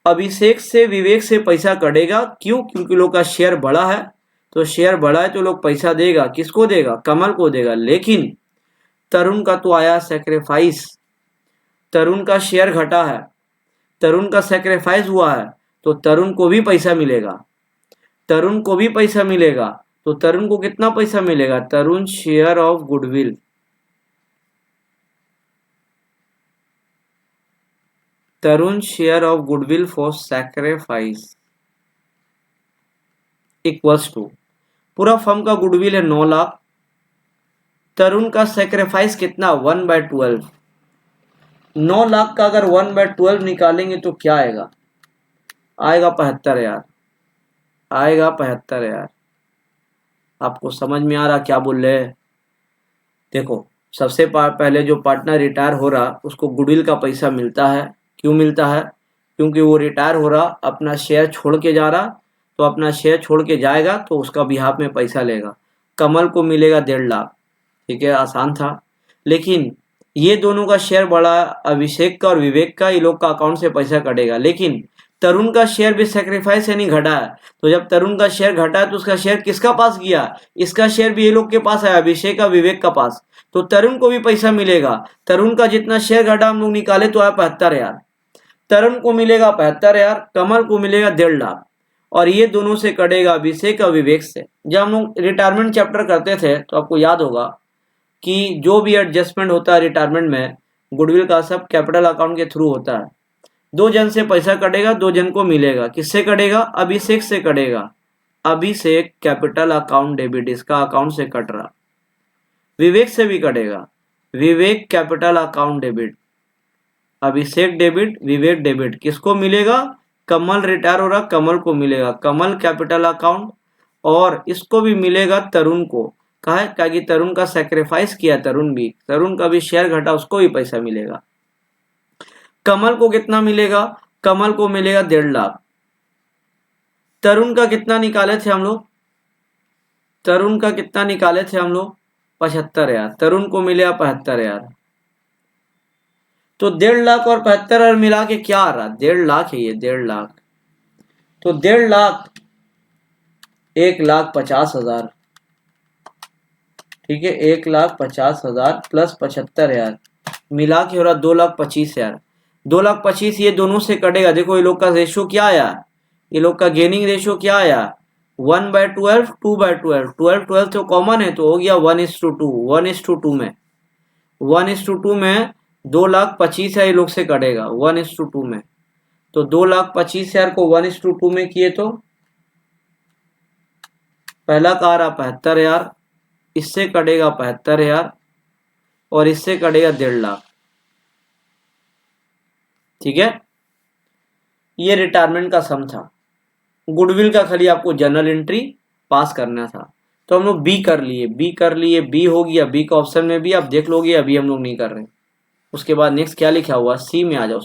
अभिषेक से विवेक से पैसा कटेगा, क्यों, क्योंकि लोग का शेयर बड़ा है, तो शेयर बड़ा है तो लोग पैसा देगा, किसको देगा, कमल को देगा। लेकिन तरुण का तो आया सैक्रिफाइस, तरुण का शेयर घटा है, तरुण का सैक्रिफाइस हुआ है, तो तरुण को भी पैसा मिलेगा, तरुण को भी पैसा मिलेगा। तो तरुण को कितना पैसा मिलेगा, Tarun share of goodwill, Tarun share of goodwill for sacrifice equals to, पूरा फर्म का गुडविल है 9 लाख, तरुण का सैक्रिफाइस कितना 1/12, 9 लाख का अगर 1/12 निकालेंगे तो क्या आएगा, आएगा 75,000, आएगा 75,000। आपको समझ में आ रहा क्या बोल रहे हैं, देखो सबसे पहले जो पार्टनर रिटायर हो रहा उसको गुडविल का पैसा मिलता है, क्यों मिलता है, क्योंकि वो रिटायर हो रहा, अपना शेयर छोड़ के जा रहा, तो अपना शेयर छोड़ के जाएगा तो उसका बिहाफ में पैसा लेगा, कमल को मिलेगा 1.5 लाख, ठीक है, आसान था। लेकिन ये दोनों का शेयर बड़ा, अभिषेक का और विवेक का, ये लोग का अकाउंट से पैसा कटेगा, लेकिन तरुण का शेयर भी सेक्रीफाइस है नहीं, घटा है, तो जब तरुण का शेयर घटा है तो उसका शेयर किसका पास गया, इसका शेयर भी ये लोग के पास है, अभिषेक का विवेक का पास, तो तरुण को भी पैसा मिलेगा। तरुण का जितना शेयर घटा हम लोग निकाले तो आया 75,000, तरुण को मिलेगा 75,000, कमल को मिलेगा 1.5 लाख, और ये दोनों से कटेगा अभिषेक और विवेक से। जब हम लोग रिटायरमेंट चैप्टर करते थे तो आपको याद होगा कि जो भी एडजस्टमेंट होता है रिटायरमेंट में, गुडविल का सब कैपिटल अकाउंट के थ्रू होता है। 2 जन से पैसा कटेगा, 2 जन को मिलेगा, किससे कटेगा, अभिषेक से कटेगा, अभिषेक कैपिटल अकाउंट डेबिट, इसका अकाउंट से कट रहा, विवेक से भी कटेगा, विवेक कैपिटल अकाउंट डेबिट, अभिषेक डेबिट, विवेक डेबिट, किसको मिलेगा, कमल रिटायर हो रहा, कमल को मिलेगा, कमल कैपिटल अकाउंट, और इसको भी मिलेगा तरुण को, कहा है क्या कि तरुण का सैक्रिफाइस किया, तरुण का भी शेयर घटा, उसको भी पैसा मिलेगा। कमल को कितना मिलेगा, कमल को मिलेगा 1.5 लाख। तरुण का कितना निकाले थे हम लोग, तरुण का कितना निकाले थे हम लोग, 75,000, तरुण को मिलेगा 75,000, तो 1.5 लाख और 75,000 मिला के क्या आ रहा, 1.5 लाख है ये, 1.5 लाख, तो 1.5 लाख 1,50,000, ठीक है, 1,50,000 प्लस 75,000 मिला के हो रहा 2,25,000, 2,25,000 ये दोनों से कटेगा। देखो ये लोग का रेशियो क्या आया, ये लोग का गेनिंग रेशियो क्या आया, 1/12, 2/12, 12 तो कॉमन है तो हो गया 1:2, 1:2 में 1:2 में 2,25,000 ये लोग से कटेगा 1:2 में। तो 2,25,000 को 1:2 में किए तो पहला का आ रहा 75,000, इससे कटेगा 75,000 और इससे कटेगा 1.5 लाख। ठीक है, ये रिटायरमेंट का सम था। गुडविल का खाली आपको जर्नल एंट्री पास करना था। तो हम लोग बी कर लिए, बी हो गया, बी का ऑप्शन में भी आप देख लोगे, अभी हम लोग नहीं कर रहे। उसके बाद नेक्स्ट क्या लिखा हुआ, सी में आ जाओ,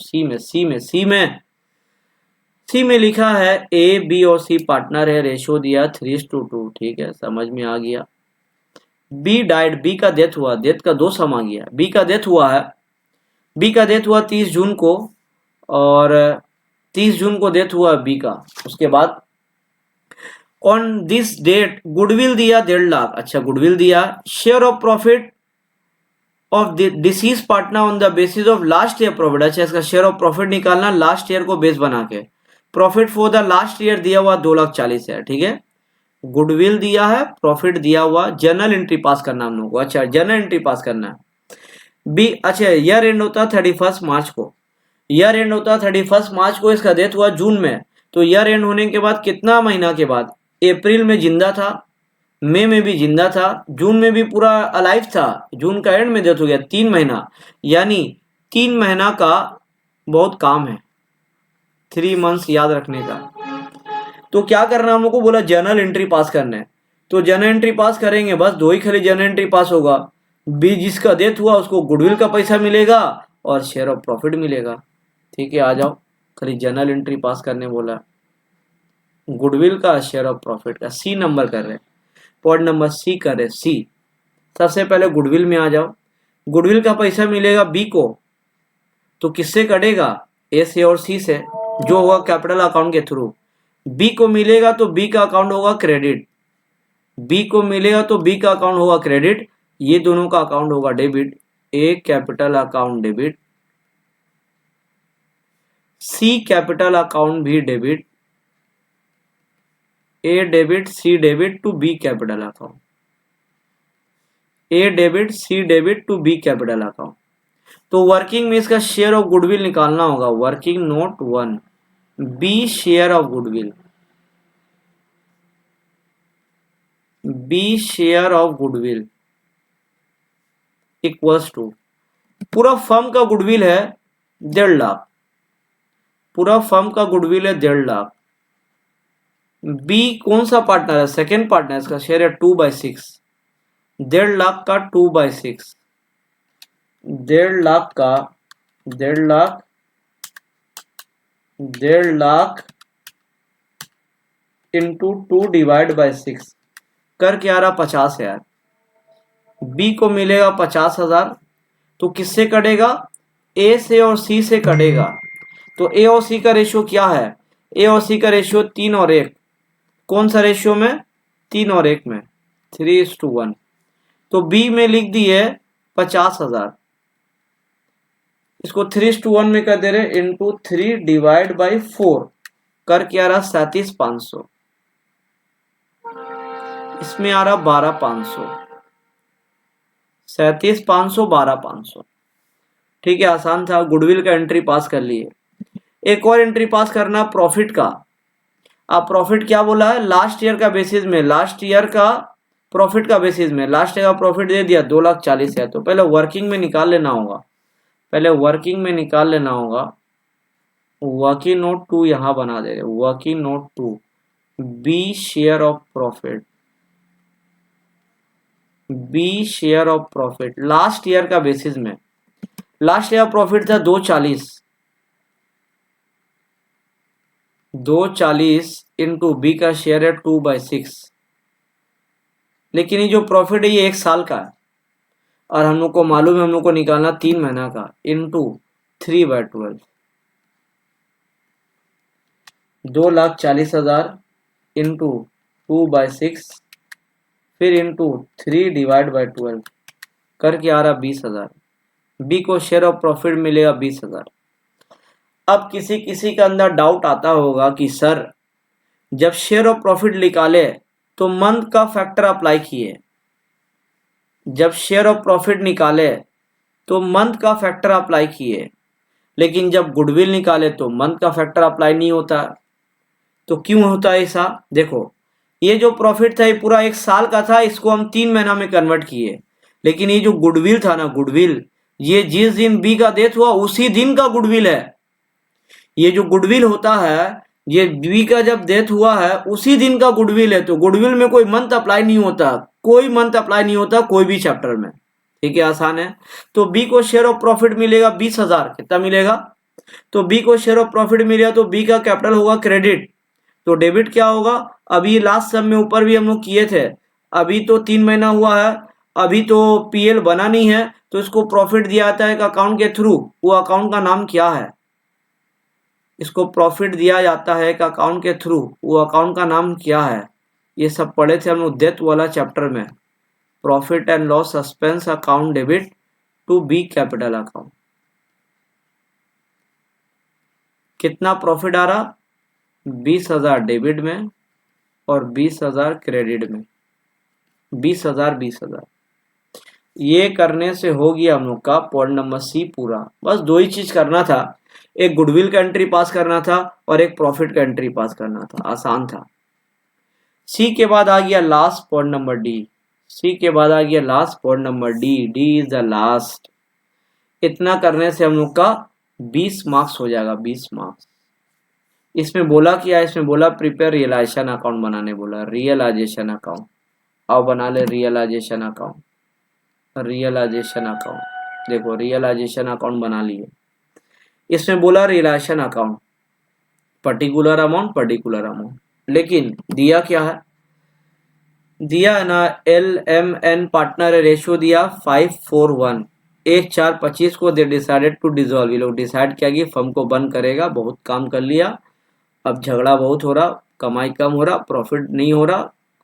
सी में लिखा है ए बी और सी पार्टनर है, रेशियो दिया 3:2। ठीक है, समझ में आ गया। बी डाइड, बी का डेथ हुआ, डेथ का 2 सम आ गया। बी का डेथ हुआ 30 जून को, और 30 जून को डेथ हुआ बी का। उसके बाद ऑन दिस डेट गुडविल दिया 1.5 लाख। अच्छा, गुडविल दिया। Share of profit of disease partner on the basis of last year profit. अच्छा, इसका शेयर ऑफ प्रॉफिट निकालना लास्ट ईयर को बेस बना के। Profit for the last year दिया हुआ 2,40,000। ठीक है, गुडविल दिया है, प्रॉफिट दिया हुआ, जर्नल एंट्री पास करना हम लोग को। अच्छा, जर्नल एंट्री पास करना है। बी, अच्छा, ईयर एंड होता 31 मार्च को, ईयर एंड होता 31 मार्च को, इसका डेथ हुआ जून में। तो ईयर एंड होने के बाद कितना महीना के बाद, अप्रैल में जिंदा था, मई में भी जिंदा था, जून में भी पूरा अलाइव था, जून का एंड में डेथ हो गया। 3 महीना, यानी 3 महीना का बहुत काम है, 3 मंथ्स याद रखने का। तो क्या करना हम लोग को बोला, जर्नल एंट्री पास करना है। तो जर्नल एंट्री पास करेंगे, बस 2 ही खाली जर्नल एंट्री पास होगा। बी जिसका डेथ हुआ उसको गुडविल का पैसा मिलेगा और शेयर ऑफ प्रॉफिट मिलेगा। ठीक है, आ जाओ, खाली जर्नल एंट्री पास करने बोला, गुडविल का, शेयर ऑफ प्रॉफिट का। सी नंबर कर रहे, पॉइंट नंबर सी कर रहे। सी सबसे पहले गुडविल में आ जाओ। गुडविल का पैसा मिलेगा बी को, तो किससे कटेगा, ए से और सी से, जो होगा कैपिटल अकाउंट के थ्रू। बी को मिलेगा तो बी का अकाउंट होगा क्रेडिट, बी को मिलेगा तो बी का अकाउंट होगा क्रेडिट, ये दोनों का अकाउंट होगा debit. A capital account debit, C capital account भी debit, A debit C debit to B capital account, A debit C debit to B capital account. तो वर्किंग में इसका शेयर ऑफ गुडविल निकालना होगा, working note 1, B share of goodwill, B share of goodwill equals to, पूरा firm का goodwill है 1.5 लाख, पूरा firm का गुडविल है 1.5 लाख। बी कौन सा पार्टनर है, सेकेंड पार्टनर, इसका शेयर है 2/6, 1.5 लाख का 2/6, 1.5 लाख का 1.5 लाख इंटू 2/6 कर क्या आ रहा 50,000। बी को मिलेगा 50,000, तो किससे कटेगा, ए से और सी से कटेगा। तो ए और सी का रेशियो क्या है, ए और सी का रेशियो 3 और 1, कौन सा रेशियो में, 3 और 1 में, 3:1। तो बी में लिख दिए 50,000, इसको 3:1 में कर दे रहे, इंटू 3/4 कर क्या आ रहा 37,500, इसमें आ रहा 12,500, 37,500, 12,500। ठीक है, आसान था, गुडविल का एंट्री पास कर लिए। एक और एंट्री पास करना प्रॉफिट का। अब प्रॉफिट क्या बोला है, लास्ट ईयर का बेसिस में, लास्ट ईयर का प्रॉफिट का बेसिस में, लास्ट ईयर का प्रॉफिट दे दिया 2,40,000। तो पहले वर्किंग में निकाल लेना होगा, वर्किंग नोट 2 यहां बना दे रहे, working note 2, B share of profit, B share of profit last year का बेसिस में। लास्ट ईयर प्रॉफिट था 240 इंटू बी का शेयर है 2/6, लेकिन ये जो प्रॉफिट है ये 1 साल का है, और हम लोग को मालूम है हम लोग को निकालना 3 महीना का, इंटू 3/12, 2,40,000 इंटू 2/6, फिर इंटू 3/12 करके आ रहा 20,000। बी को शेयर ऑफ प्रॉफिट मिलेगा 20,000। अब किसी किसी के अंदर डाउट आता होगा कि सर जब शेयर ऑफ प्रॉफिट निकाले तो मंथ का फैक्टर अप्लाई किए, जब शेयर ऑफ प्रॉफिट निकाले तो मंथ का फैक्टर अप्लाई किए, लेकिन जब गुडविल निकाले तो मंथ का फैक्टर अप्लाई नहीं होता। तो क्यों होता है ऐसा? देखो, ये जो प्रॉफिट था ये पूरा 1 साल का था, इसको हम 3 महीना में कन्वर्ट किए, लेकिन ये जो गुडविल था ना, गुडविल, ये जिस दिन बी का डेथ हुआ उसी दिन का गुडविल है। ये जो गुडविल होता है, ये बी का जब डेथ हुआ है उसी दिन का गुडविल है। तो गुडविल में कोई मंथ अप्लाई नहीं होता, कोई मंथ अप्लाई नहीं होता कोई भी चैप्टर में। ठीक है, आसान है। तो बी को शेयर ऑफ प्रॉफिट मिलेगा 20,000, कितना मिलेगा? तो बी को शेयर ऑफ प्रॉफिट मिलेगा तो बी का कैपिटल होगा क्रेडिट, तो डेबिट क्या होगा? अभी लास्ट सब में ऊपर भी हम लोग किए थे, अभी तो 3 महीना हुआ है, अभी तो पीएल बना नहीं है, तो इसको प्रॉफिट दिया जाता है एक अकाउंट के थ्रू। वो अकाउंट का नाम क्या है? इसको प्रॉफिट दिया जाता है एक अकाउंट के थ्रू, वो अकाउंट का नाम क्या है? ये सब पढ़े थे हम लोग डेथ वाला चैप्टर में, profit and loss suspense account debit to B capital account. कितना प्रॉफिट आ रहा? 20,000 डेबिट में और 20,000 क्रेडिट में, 20,000 20,000। ये करने से हो गया हम लोग का पॉइंट नंबर सी पूरा। बस 2 ही चीज करना था, एक गुडविल का एंट्री पास करना था और एक प्रॉफिट का एंट्री पास करना था, आसान था। सी के बाद आ गया लास्ट पॉइंट नंबर डी, सी के बाद आ गया last point number D, D is the last. इतना करने से हम लोग का 20 मार्क्स हो जाएगा, 20 मार्क्स। इसमें बोला क्या? इसमें बोला प्रिपेयर रियलाइजेशन अकाउंट बनाने बोला, रियलाइजेशन अकाउंट। आओ बना ले रियलाइजेशन अकाउंट, रियलाइजेशन अकाउंट। देखो रियलाइजेशन अकाउंट बना लिए। इसमें बोला रियलाइजेशन अकाउंट, पर्टिकुलर अमाउंट, लेकिन दिया क्या है? दिया है ना LMN पार्टनर रेशियो दिया 5:4:1, 1:4:25 को दे डिसाइडेड टू डिसॉल्व। ये लोग डिसाइड किया कि फर्म को बंद करेगा, बहुत काम कर लिया, अब झगड़ा बहुत हो रहा, कमाई कम हो रहा, प्रॉफिट नहीं हो रहा,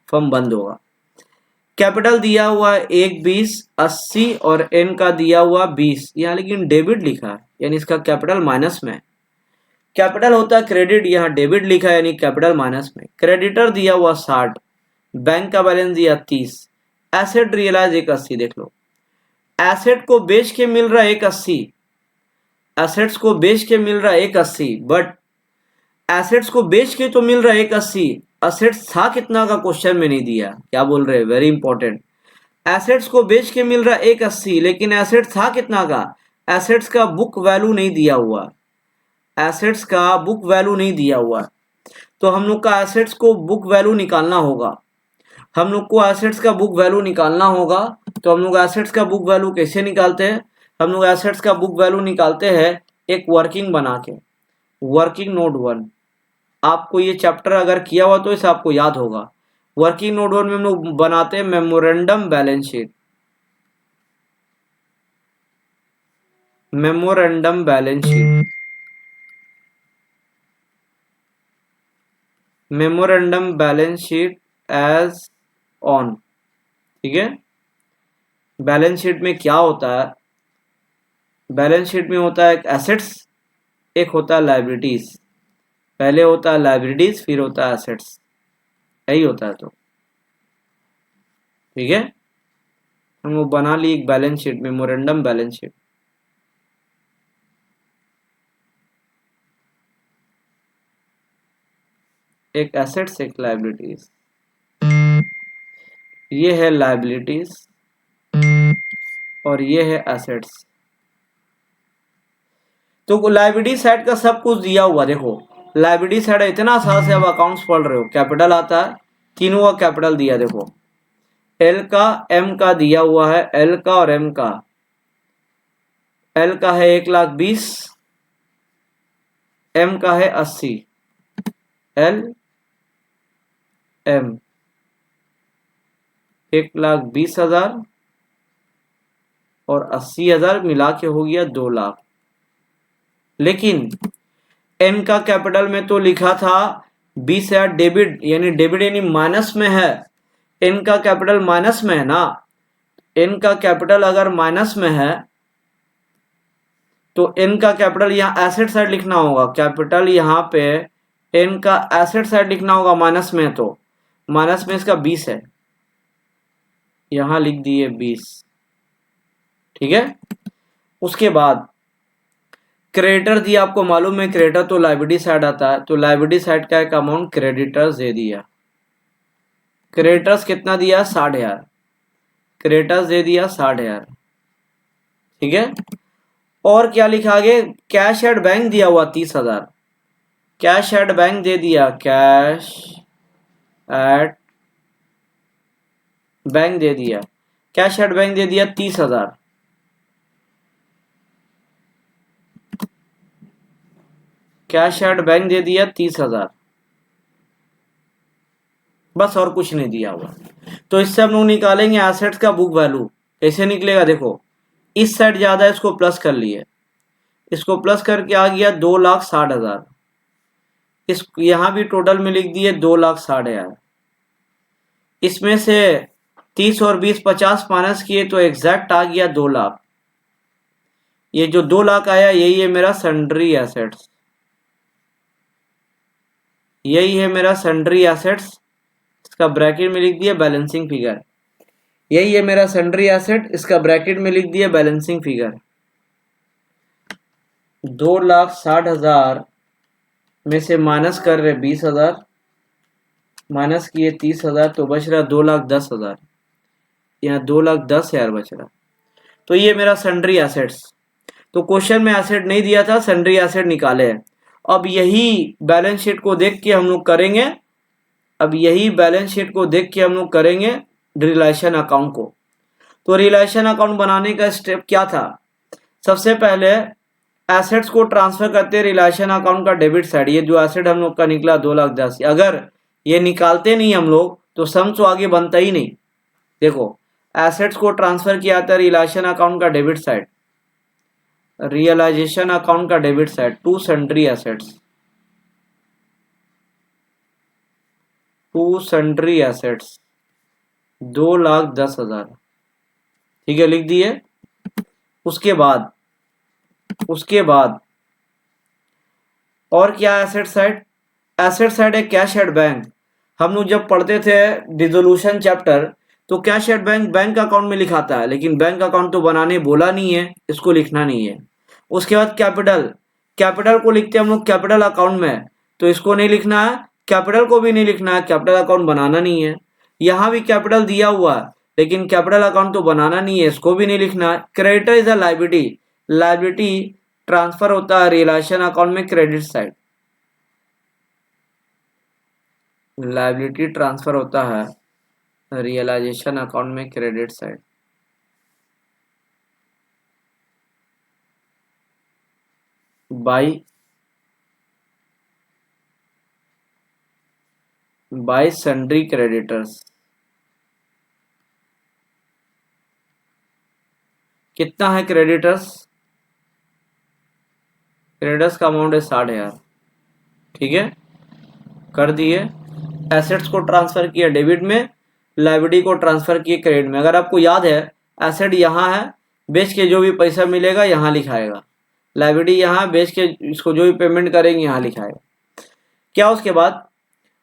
फर्म बंद होगा। कैपिटल दिया हुआ है 1:20 80 और एन का दिया हुआ 20, यहाँ लेकिन डेबिट लिखा है, यानी इसका कैपिटल माइनस में। कैपिटल होता है क्रेडिट, यहाँ डेबिट लिखा है यानी कैपिटल माइनस में। क्रेडिटर दिया हुआ 60, बैंक का बैलेंस दिया 30, एसेट रियलाइज 180। देख लो, एसेट को बेच के मिल रहा है 180, एसेट्स को बेच के मिल रहा है 180, बट एसेट्स को बेच के तो मिल रहा है 180, एसेट्स था कितना का क्वेश्चन में नहीं दिया। क्या बोल रहे हैं? Very important. एसेट्स को बेच के मिल रहा है 180, लेकिन एसेट था कितना का? एसेट्स का बुक वैल्यू नहीं दिया हुआ, एसेट्स का बुक वैल्यू नहीं दिया हुआ। तो हम लोग का एसेट्स को बुक वैल्यू निकालना होगा, हम लोग को एसेट्स का बुक वैल्यू निकालना होगा। तो हम लोग एसेट्स का बुक वैल्यू कैसे निकालते हैं? हम लोग एसेट्स का बुक वैल्यू निकालते हैं एक वर्किंग बना के, वर्किंग नोट 1। आपको ये चैप्टर अगर किया हुआ तो इसे आपको याद होगा। वर्किंग नोट 1 में हम लोग बनाते हैं memorandum balance sheet, memorandum balance sheet, memorandum balance sheet as on. ठीक है, बैलेंस शीट में क्या होता है? बैलेंस शीट में होता है एक एसेट्स, एक होता है लायबिलिटीज। पहले होता है लायबिलिटीज, फिर होता है एसेट्स, यही होता है। तो ठीक है, हम लोग बना ली एक balance sheet, memorandum balance sheet. एक एसेट्स एक लायबिलिटीज, ये है लायबिलिटीज और ये है एसेट्स। तो लायबिलिटी साइड का सब कुछ दिया हुआ, देखो लायबिलिटी साइड इतना साल से अब अकाउंट्स पढ़ रहे हो, कैपिटल आता है, तीनों का कैपिटल दिया। देखो एल का एम का दिया हुआ है, एल का और एम का। एल का है 1,20,000, एम का है 80, एल एम 1,20,000 और 80,000 मिला के हो गया 2 लाख। लेकिन एन का कैपिटल में तो लिखा था 20,000 डेबिट, यानी डेबिट यानी माइनस में है। एन का कैपिटल माइनस में है ना, एन का कैपिटल अगर माइनस में है तो एन का कैपिटल यहाँ एसेट साइड लिखना होगा, कैपिटल यहाँ पे एन का एसेट साइड लिखना होगा माइनस में, तो माइनस में इसका 20 है, यहाँ लिख दिए 20, ठीक है। उसके बाद क्रेडिटर दिया, आपको मालूम है क्रेडिटर तो लायबिलिटी साइड आता है, तो लायबिलिटी साइड का एक अमाउंट क्रेडिटर्स दे दिया, क्रेडिटर्स कितना दिया 60,000, क्रेडिटर्स दे दिया 60,000, ठीक है। और क्या लिखा आगे, कैश एट बैंक दिया हुआ 30,000, कैश एट बैंक दे दिया, कैश एट बैंक दे दिया, कैश एट बैंक दे दिया 30,000, कैश एट बैंक दे दिया 30,000, बस और कुछ नहीं दिया हुआ। तो इससे हम लोग निकालेंगे एसेट्स का बुक वैल्यू, कैसे निकलेगा देखो, इस साइड ज्यादा है, इसको प्लस कर लिए, इसको प्लस करके आ गया 2,60,000, इस यहाँ भी टोटल में लिख दिए 2,60,000, इसमें से 30 और 20 50 माइनस किए तो एग्जैक्ट आ गया 2 लाख। ये जो 2 लाख आया यही है मेरा सन्ड्री एसेट्स, यही है मेरा सन्ड्री एसेट्स, इसका ब्रैकेट में लिख दिया बैलेंसिंग फिगर, यही है मेरा सन्ड्री एसेट, इसका ब्रैकेट में लिख दिया बैलेंसिंग फिगर। 2,60,000 में से माइनस कर रहे 20,000, माइनस किए 30,000, तो बच रहा 2,10,000, यहाँ 2,10,000 बच रहा। तो ये मेरा सन्ड्री एसेट्स, तो क्वेश्चन में एसेट नहीं दिया था, सन्ड्री एसेट निकाले हैं। अब यही बैलेंस शीट को देख के हम लोग करेंगे, अब यही बैलेंस शीट को देख के हम लोग करेंगे रिलेशन अकाउंट को। तो रिलेशन अकाउंट बनाने का स्टेप क्या था, सबसे पहले एसेट्स को ट्रांसफर करते हैं रिलेशन अकाउंट का डेबिट साइड, ये जो एसेट हम लोग का निकला 2,10,000, अगर ये निकालते नहीं हम लोग तो सम तो आगे बनता ही नहीं। देखो एसेट्स को ट्रांसफर किया था रिलेशन अकाउंट का डेबिट साइड, रियलाइजेशन अकाउंट का debit side to sundry assets, to sundry assets 2,10,000, ठीक है, लिख दिए। उसके बाद और क्या एसेट साइड, एसेट साइड है कैश एट बैंक। हम लोग जब पढ़ते थे डिसोल्यूशन चैप्टर तो cash at bank bank account में लिखाता है, लेकिन बैंक अकाउंट तो बनाने बोला नहीं है, इसको लिखना नहीं है। उसके बाद कैपिटल, कैपिटल को लिखते हैं हम लोग कैपिटल अकाउंट में, तो इसको नहीं लिखना है, कैपिटल को भी नहीं लिखना है, कैपिटल अकाउंट बनाना नहीं है। यहाँ भी कैपिटल दिया हुआ है लेकिन कैपिटल अकाउंट तो बनाना नहीं है, इसको भी नहीं लिखना है। Creditor is a liability, liability transfer होता है रिलेशन अकाउंट में क्रेडिट साइड, लायबिलिटी ट्रांसफर होता है रियलाइजेशन अकाउंट में credit side. Bye sundry creditors, कितना है क्रेडिटर्स, क्रेडिटर्स का अमाउंट है 60,000, ठीक है, कर दिए। एसेट्स को ट्रांसफर किया डेबिट में, लायबिलिटी को ट्रांसफर किए क्रेडिट में। अगर आपको याद है एसेट यहाँ है, बेच के जो भी पैसा मिलेगा यहाँ लिखाएगा, लायबिलिटी यहाँ बेच के इसको जो भी पेमेंट करेंगे यहाँ लिखाएगा। क्या उसके बाद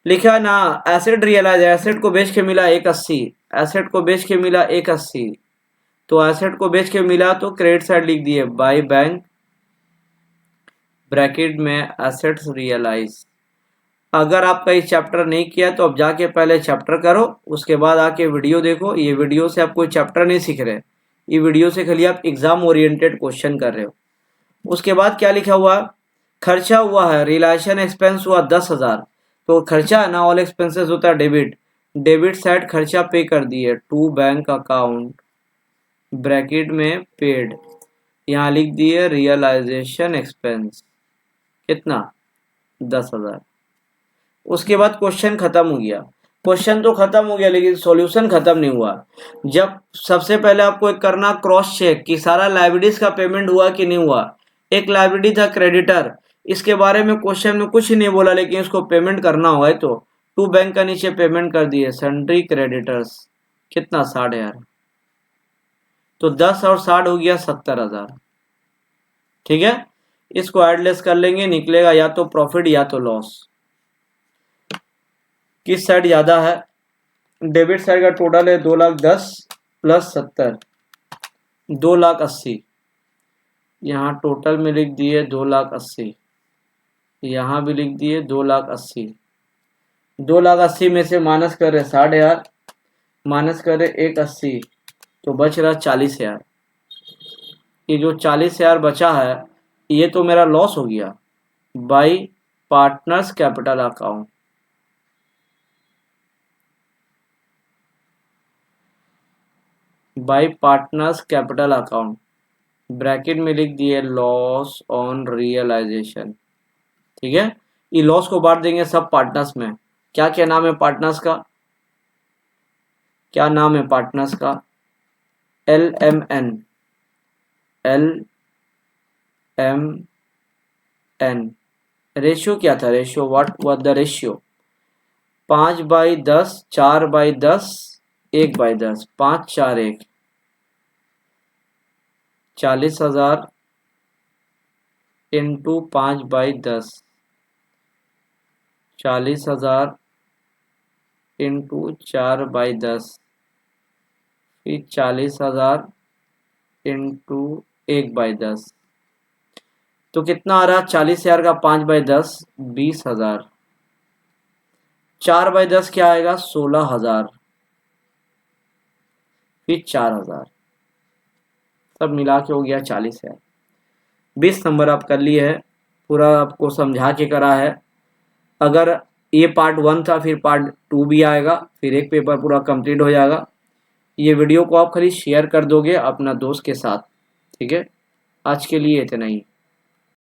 लिखा ना एसेट रियलाइज, एसेट को बेच के मिला 180, एसेट को बेच के मिला 180, तो एसेट को बेच के मिला तो क्रेडिट साइड लिख दिए बाय बैंक ब्रैकेट में एसेट्स रियलाइज। अगर आपका ये चैप्टर नहीं किया तो अब जाके पहले चैप्टर करो, उसके बाद आके वीडियो देखो। ये वीडियो से आप कोई चैप्टर नहीं सीख रहे, ये वीडियो से खाली आप एग्जाम ओरिएंटेड क्वेश्चन कर रहे हो। उसके बाद क्या लिखा हुआ, खर्चा हुआ है रिलेशन एक्सपेंस हुआ 10,000, तो खर्चा है ना, ऑल एक्सपेंसेस होता है डेबिट, डेबिट साइड खर्चा पे कर दिए टू बैंक अकाउंट ब्रैकेट में पेड, यहाँ लिख दिए रियलाइजेशन एक्सपेंस, कितना 10,000। उसके बाद क्वेश्चन खत्म हो गया, क्वेश्चन तो खत्म हो गया लेकिन सॉल्यूशन खत्म नहीं हुआ। जब सबसे पहले आपको एक करना क्रॉस चेक कि सारा लायबिलिटीज का पेमेंट हुआ कि नहीं हुआ। एक लायबिलिटी था क्रेडिटर, इसके बारे में क्वेश्चन में कुछ नहीं बोला लेकिन इसको पेमेंट करना हुआ है, तो टू बैंक का नीचे पेमेंट कर दिए सन्ड्री क्रेडिटर्स, कितना 60,000, तो 10 और 60 हो गया 70,000। ठीक है, इसको ऐड लेस कर लेंगे, निकलेगा या तो प्रॉफिट या तो लॉस। किस साइड ज़्यादा है? डेबिट साइड का टोटल है 2,10,000 प्लस 70, 2,80,000। यहाँ टोटल में लिख दिए 2,80,000, यहाँ भी लिख दिए 2,80,000। 2,80,000 में से माइनस करे 60,000, माइनस करे 1,80,000, तो बच रहा 40,000। ये जो 40,000 बचा है ये तो मेरा लॉस हो गया by partners capital account. By partners capital account, bracket में लिख दिए लॉस ऑन रियलाइजेशन। ठीक है, ये लॉस को बांट देंगे सब पार्टनर्स में। क्या क्या नाम है पार्टनर्स का? क्या नाम है पार्टनर्स का? LMN, LMN। रेशियो क्या था? Ratio what was the ratio? 5/10, 4/10, 1/10, 5 4 1, 40,000 into 5/10, 40,000 into 4/10, फिर 40,000 इंटू 1/10, तो कितना आ रहा? 40,000 का 5/10, 20,000। 4/10 क्या आएगा? 16,000, फिर 4,000, सब मिला के हो गया 40,000। 20 नंबर आप कर लिए है, पूरा आपको समझा के करा है। अगर ये पार्ट 1 था, फिर पार्ट 2 भी आएगा, फिर एक पेपर पूरा कंप्लीट हो जाएगा। ये वीडियो को आप खाली शेयर कर दोगे अपना दोस्त के साथ। ठीक है, आज के लिए इतना ही।